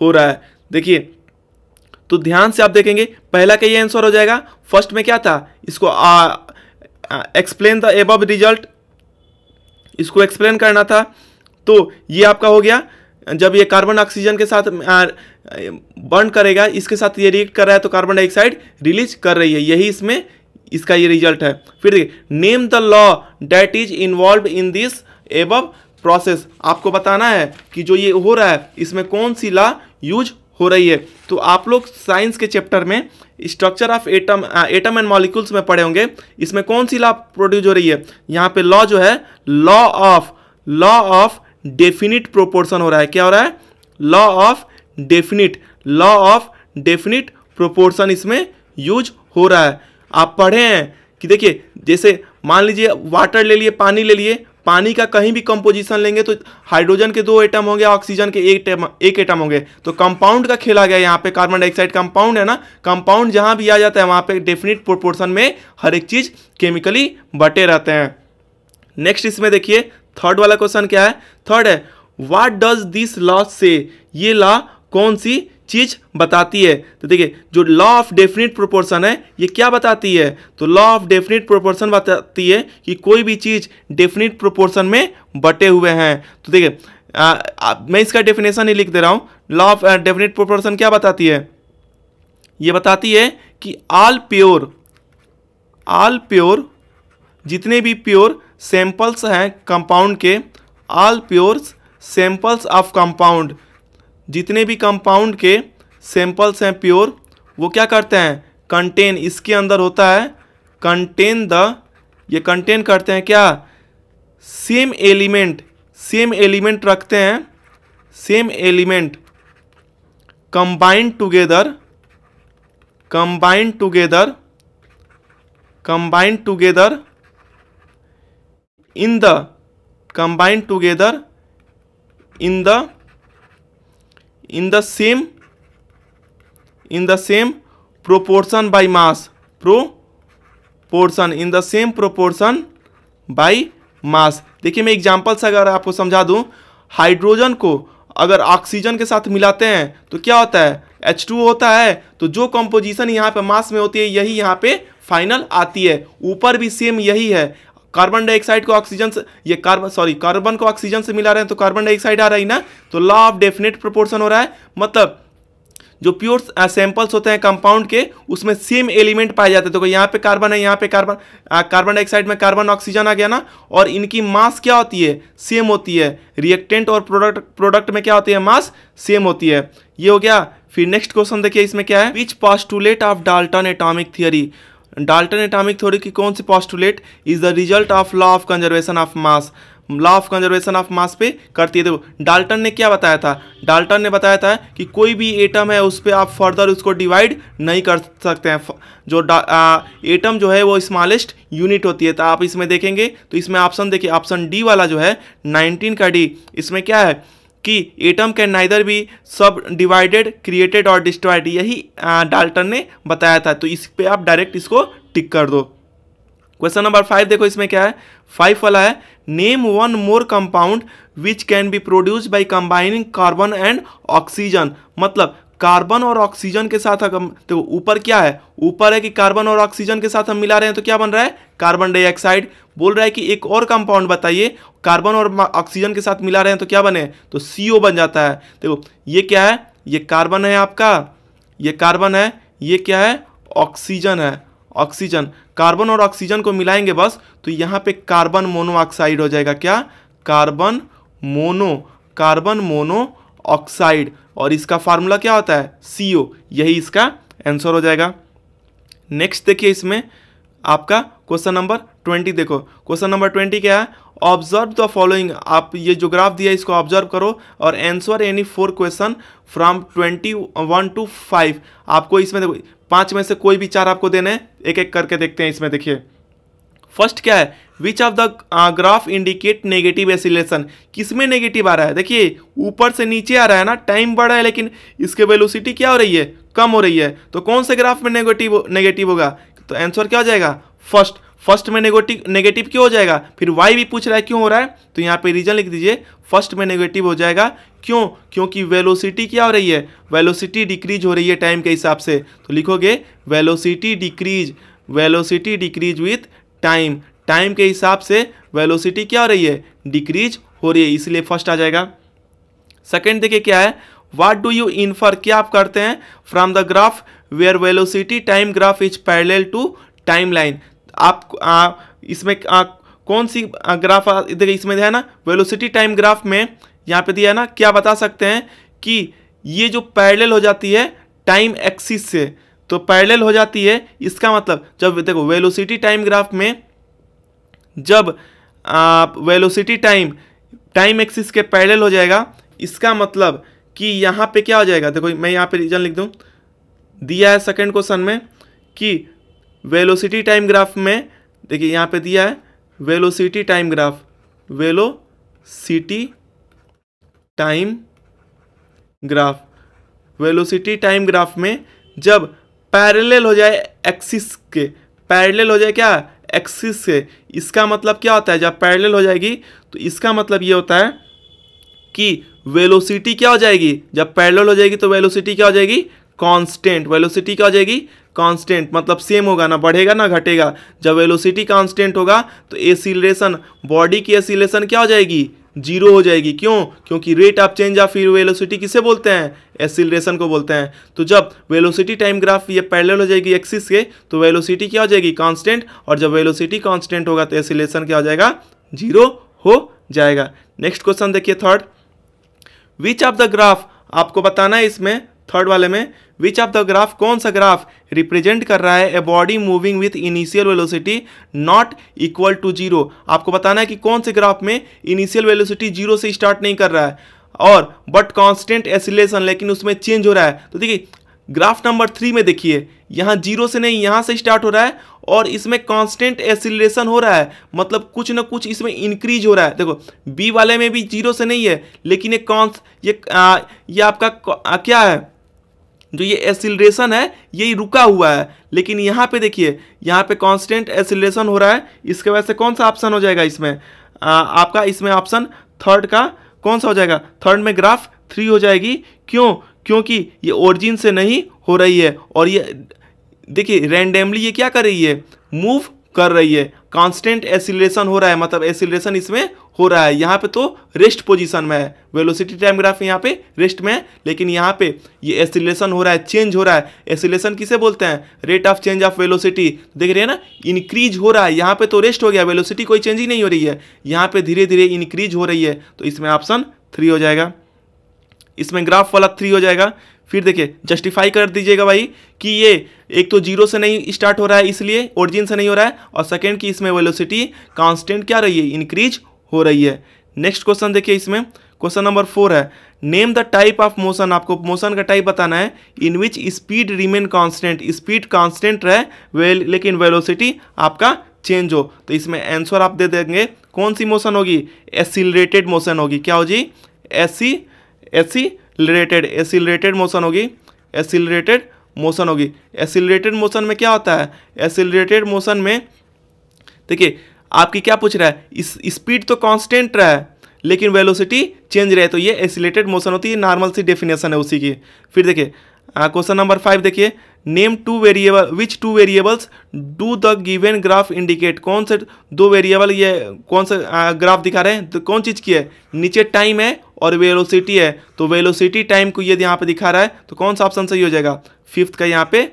Speaker 1: हो रहा है। देखिए तो ध्यान से आप देखेंगे, पहला का ये आंसर हो जाएगा। फर्स्ट में क्या था, इसको एक्सप्लेन द एबव रिजल्ट, इसको एक्सप्लेन करना था, तो ये आपका हो गया। जब ये कार्बन ऑक्सीजन के साथ बर्न करेगा, इसके साथ ये रिएक्ट कर रहा है, तो कार्बन डाइऑक्साइड रिलीज कर रही है, यही इसमें इसका ये रिजल्ट है। फिर देखिए name the law that is involve in this above process, आपको बताना है कि जो ये हो रहा है इसमें कौन सी लॉ यूज हो रही है। तो आप लोग साइंस के चैप्टर में structure of atom and molecules में पढ़े होंगे, इसमें कौन सी लॉ प्रोड्यूस हो रही है, यहाँ पे लॉ जो है लॉ ऑफ डेफिनिट प्रोपोर्शन हो रहा है। क्या हो रहा है, लॉ ऑफ डेफिनिट प्रोपोर्शन इसमें यूज हो रहा है। आप पढ़े हैं कि देखिए जैसे मान लीजिए वाटर ले लिए, पानी ले लिए, पानी का कहीं भी कंपोजिशन लेंगे तो हाइड्रोजन के 2 एटम होंगे, ऑक्सीजन के एक एटम होंगे, तो कंपाउंड का खेला गया। यहाँ पे कार्बन डाइऑक्साइड कंपाउंड है ना, कंपाउंड जहाँ भी आ जाता है वहाँ पे डेफिनिट प्रोपोर्शन में हर एक चीज़ केमिकली बटे रहते हैं। नेक्स्ट इसमें देखिए थर्ड वाला क्वेश्चन क्या है, थर्ड है व्हाट डज दिस लॉ से, ये लॉ कौन सी चीज बताती है। तो देखिए जो लॉ ऑफ डेफिनिट प्रोपोर्शन है ये क्या बताती है, तो लॉ ऑफ डेफिनिट प्रोपोर्शन बताती है कि कोई भी चीज डेफिनिट प्रोपोर्शन में बटे हुए हैं। तो देखिए मैं इसका डेफिनेशन ही लिख दे रहा हूं। लॉ ऑफ डेफिनिट प्रोपोर्शन क्या बताती है, ये बताती है कि ऑल प्योर ऑल प्योर, जितने भी प्योर सैंपल्स हैं कंपाउंड के, all pure samples of compound, जितने भी कंपाउंड के सैंपल्स हैं प्योर, वो क्या करते हैं, कंटेन, इसके अंदर होता है कंटेन द, ये कंटेन करते हैं क्या, सेम एलिमेंट, सेम एलिमेंट रखते हैं, same element combined together, combined together, combined together in the, combined together in the same, in the same proportion by mass, proportion, in the same proportion by mass. देखिए मैं example से अगर आपको समझा दूं, hydrogen को अगर ऑक्सीजन के साथ मिलाते हैं तो क्या होता है, H2O होता है, तो जो कंपोजिशन यहाँ पे मास में होती है यही यहाँ पे फाइनल आती है। ऊपर भी सेम यही है, कार्बन डाइऑक्साइड को ऑक्सीजन से, ये कार्बन को ऑक्सीजन से मिला रहे हैं तो कार्बन डाइऑक्साइड आ रहा है ना, तो लॉ ऑफ डेफिनेट प्रोपोर्शन हो रहा है। मतलब जो प्योर सैंपल्स होते हैं कंपाउंड के, उसमें सेम एलिमेंट पाए जाते हैं। तो यहाँ पे कार्बन है, यहाँ पे कार्बन डाइऑक्साइड में कार्बन ऑक्सीजन आ गया ना, और इनकी मास क्या होती है, सेम होती है। रिएक्टेंट और प्रोडक्ट में क्या होती है, मास सेम होती है। ये हो गया। फिर नेक्स्ट क्वेश्चन देखिए, इसमें क्या है, which postulate of Dalton atomic theory, Dalton atomic theory की कौन सी postulate is the result of law of conservation of mass, law of conservation of mass पे करती है। देखो डाल्टन ने क्या बताया था, डाल्टन ने बताया था कि कोई भी एटम है उस पर आप फर्दर उसको डिवाइड नहीं कर सकते हैं। जो एटम जो है वो स्मॉलेस्ट यूनिट होती है। तो आप इसमें देखेंगे तो इसमें ऑप्शन देखिए, ऑप्शन डी वाला जो है 19 का डी, इसमें क्या है कि एटम कैन नाइदर बी सब डिवाइडेड, क्रिएटेड और डिस्ट्रॉयड, यही डाल्टन ने बताया था। तो इस पे आप डायरेक्ट इसको टिक कर दो। क्वेश्चन नंबर 5 देखो, इसमें क्या है, 5 वाला है, name one more compound which can be produce by combining carbon and oxygen. मतलब कार्बन और ऑक्सीजन के साथ अगर तो ऊपर क्या है, ऊपर है कि कार्बन और ऑक्सीजन के साथ हम मिला रहे हैं तो क्या बन रहा है, कार्बन डाइऑक्साइड। बोल रहा है कि एक और कंपाउंड बताइए, कार्बन और ऑक्सीजन के साथ मिला रहे हैं तो क्या बने, तो CO बन जाता है। देखो ये क्या है, ये कार्बन है आपका, ये कार्बन है, ये क्या है, ऑक्सीजन है, ऑक्सीजन। कार्बन और ऑक्सीजन को मिलाएंगे बस तो यहाँ पे कार्बन मोनोऑक्साइड हो जाएगा। क्या, कार्बन मोनो ऑक्साइड, और इसका फार्मूला क्या होता है, CO। यही इसका आंसर हो जाएगा। नेक्स्ट देखिए, इसमें आपका क्वेश्चन नंबर 20 देखो। क्वेश्चन नंबर 20 क्या है, ऑब्जर्व द फॉलोइंग। आप ये जो ग्राफ दिया है इसको ऑब्जर्व करो और answer any 4 question from 21 to 5। आपको इसमें देखो 5 में से कोई भी 4 आपको देने हैं, एक एक करके देखते हैं। इसमें देखिए फर्स्ट क्या है, which of the graph indicate negative acceleration. किसमें नेगेटिव आ रहा है, देखिए ऊपर से नीचे आ रहा है ना, टाइम बढ़ा है लेकिन इसके वेलोसिटी क्या हो रही है, कम हो रही है। तो कौन से ग्राफ में नेगेटिव होगा, तो आंसर क्या हो जाएगा, फर्स्ट में नेगेटिव क्यों हो जाएगा। फिर वाई भी पूछ रहा है क्यों हो रहा है, तो यहाँ पे रीजन लिख दीजिए, फर्स्ट में नेगेटिव हो जाएगा। क्यों, क्योंकि वेलोसिटी क्या हो रही है, वेलोसिटी डिक्रीज हो रही है टाइम के हिसाब से। तो लिखोगे velocity decrease with time, time के हिसाब से वेलोसिटी क्या हो रही है, डिक्रीज हो रही है, इसलिए फर्स्ट आ जाएगा। सेकेंड देखिए क्या है, व्हाट डू यू इन्फर, क्या आप करते हैं, from the graph where velocity time graph is parallel to time line. आप इसमें कौन सी ग्राफ देखिए, इसमें है ना वेलोसिटी टाइम ग्राफ में यहाँ पे दिया है ना, क्या बता सकते हैं कि ये जो पैरेलल हो जाती है टाइम एक्सिस से, तो पैरेलल हो जाती है, इसका मतलब जब देखो वेलोसिटी टाइम ग्राफ में जब वेलोसिटी टाइम एक्सिस के पैरेलल हो जाएगा, इसका मतलब कि यहाँ पे क्या हो जाएगा, देखो मैं यहाँ पे रीजन लिख दूँ, दिया है सेकंड क्वेश्चन में कि वेलोसिटी टाइम ग्राफ में, देखिए यहाँ पे दिया है velocity time graph, velocity time graph में जब पैरेलल हो जाए एक्सिस के, पैरेलल हो जाए क्या, एक्सिस से, इसका मतलब क्या होता है, जब पैरेलल हो जाएगी तो इसका मतलब ये होता है कि वेलोसिटी क्या हो जाएगी, जब पैरेलल हो जाएगी तो वेलोसिटी क्या हो जाएगी, कांस्टेंट। वेलोसिटी क्या हो जाएगी, कांस्टेंट, मतलब सेम होगा, ना बढ़ेगा ना घटेगा। जब वेलोसिटी कांस्टेंट होगा तो एसिलेशन, बॉडी की एसिलेशन क्या हो जाएगी, जीरो हो जाएगी। क्यों? क्योंकि rate of change of velocity किसे बोलते हैं? एक्सीलरेशन को बोलते हैं। तो जब वेलोसिटी टाइम ग्राफ ये पैरेलल हो जाएगी एक्सिस के, तो वेलोसिटी क्या हो जाएगी? कांस्टेंट। और जब वेलोसिटी कांस्टेंट होगा तो एक्सीलरेशन क्या हो जाएगा? जीरो हो जाएगा। नेक्स्ट क्वेश्चन देखिए third, which of the graph, आपको बताना है इसमें थर्ड वाले में, विच ऑफ द ग्राफ, कौन सा ग्राफ रिप्रेजेंट कर रहा है a body moving with initial velocity not equal to zero. आपको बताना है कि कौन से ग्राफ में इनिशियल वेलोसिटी जीरो से स्टार्ट नहीं कर रहा है और बट कांस्टेंट एक्सीलरेशन, लेकिन उसमें चेंज हो रहा है। तो देखिए ग्राफ नंबर 3 में देखिए, यहाँ जीरो से नहीं, यहाँ से स्टार्ट हो रहा है और इसमें कांस्टेंट एक्सीलरेशन हो रहा है, मतलब कुछ ना कुछ इसमें इंक्रीज हो रहा है। देखो बी वाले में भी जीरो से नहीं है, लेकिन ये आपका क्या है, जो ये एक्सीलरेशन है यही रुका हुआ है। लेकिन यहाँ पे देखिए, यहाँ पे कांस्टेंट एक्सीलरेशन हो रहा है। इसके वजह से कौन सा ऑप्शन हो जाएगा इसमें? आपका इसमें ऑप्शन थर्ड का कौन सा हो जाएगा? थर्ड में ग्राफ 3 हो जाएगी। क्यों? क्योंकि ये ओरिजिन से नहीं हो रही है और ये देखिए रैंडमली ये क्या कर रही है? मूव कर रही है। कांस्टेंट एक्सीलरेशन हो रहा है, मतलब एक्सीलरेशन इसमें हो रहा है। यहाँ पे तो रेस्ट पोजीशन में है, वेलोसिटी टाइम ग्राफ यहाँ पे रेस्ट में है, लेकिन यहाँ पे ये एक्सीलरेशन हो रहा है, चेंज हो रहा है। एक्सीलरेशन किसे बोलते हैं? Rate of change of velocity. देख रहे हैं ना, इंक्रीज हो रहा है। यहाँ पे तो रेस्ट हो गया, वेलोसिटी कोई चेंज ही नहीं हो रही है, यहाँ पे धीरे धीरे इंक्रीज हो रही है। तो इसमें ऑप्शन 3 हो जाएगा, इसमें ग्राफ वाला 3 हो जाएगा। फिर देखिए जस्टिफाई कर दीजिएगा भाई कि ये एक तो जीरो से नहीं स्टार्ट हो रहा है इसलिए ओरिजिन से नहीं हो रहा है, और सेकेंड की इसमें वेलोसिटी कांस्टेंट क्या रही है? इंक्रीज हो रही है। नेक्स्ट क्वेश्चन देखिए, इसमें क्वेश्चन नंबर 4 है, name the type of motion. आपको मोशन का टाइप बताना है in which speed remain constant, speed constant रहे लेकिन वेलोसिटी आपका चेंज हो। तो इसमें आंसर आप दे देंगे कौन सी मोशन होगी? एक्सीलरेटेड मोशन होगी। क्या होगी? एक्सीलरेटेड मोशन होगी। एक्सीलरेटेड मोशन होगी। एक्सीलरेटेड मोशन में क्या होता है? एक्सीलरेटेड मोशन में देखिए आपकी क्या पूछ रहा है? इस स्पीड तो कांस्टेंट रहा है लेकिन वेलोसिटी चेंज रहे, तो ये एक्सीलरेटेड मोशन होती है। नॉर्मल सी डेफिनेशन है उसी की। फिर देखिए क्वेश्चन नंबर 5 देखिए, name two variable, which two variables do the given graph indicate. कौन से दो वेरिएबल ये कौन सा ग्राफ दिखा रहे हैं? तो कौन चीज़ की है? नीचे टाइम है और वेलोसिटी है, तो वेलोसिटी टाइम को यदि यहाँ पे दिखा रहा है तो कौन सा ऑप्शन सही हो जाएगा? 5th का यहाँ पे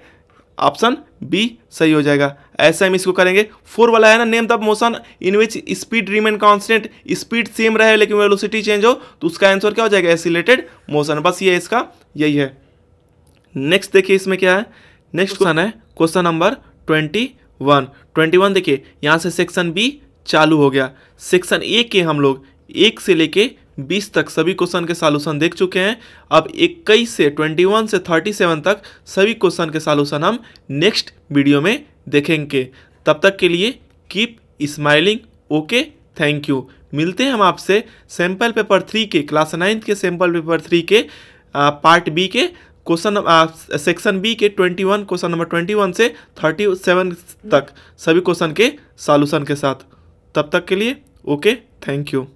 Speaker 1: ऑप्शन बी सही हो जाएगा। ऐसे हम इसको करेंगे। 4 वाला है ना, name the motion in which speed remain constant, speed same रहे लेकिन वेलोसिटी चेंज हो, तो उसका आंसर क्या हो जाएगा? Accelerated motion. बस ये इसका यही है। नेक्स्ट देखिए इसमें क्या है। नेक्स्ट क्वेश्चन है क्वेश्चन नंबर 21 देखिए, यहाँ से सेक्शन बी चालू हो गया। सेक्शन ए के हम लोग 1 से लेके 20 तक सभी क्वेश्चन के सॉल्यूशन देख चुके हैं। अब 21 से 21 से 37 तक सभी क्वेश्चन के सॉल्यूशन हम नेक्स्ट वीडियो में देखेंगे। तब तक के लिए keep smiling. Okay, thank you. मिलते हैं हम आपसे सैम्पल पेपर 3 के क्लास 9 के सैम्पल पेपर 3 के पार्ट बी के क्वेश्चन सेक्शन बी के 21 क्वेश्चन नंबर 21 से 37 तक सभी क्वेश्चन के सॉल्यूशन के साथ। तब तक के लिए ओके, थैंक यू।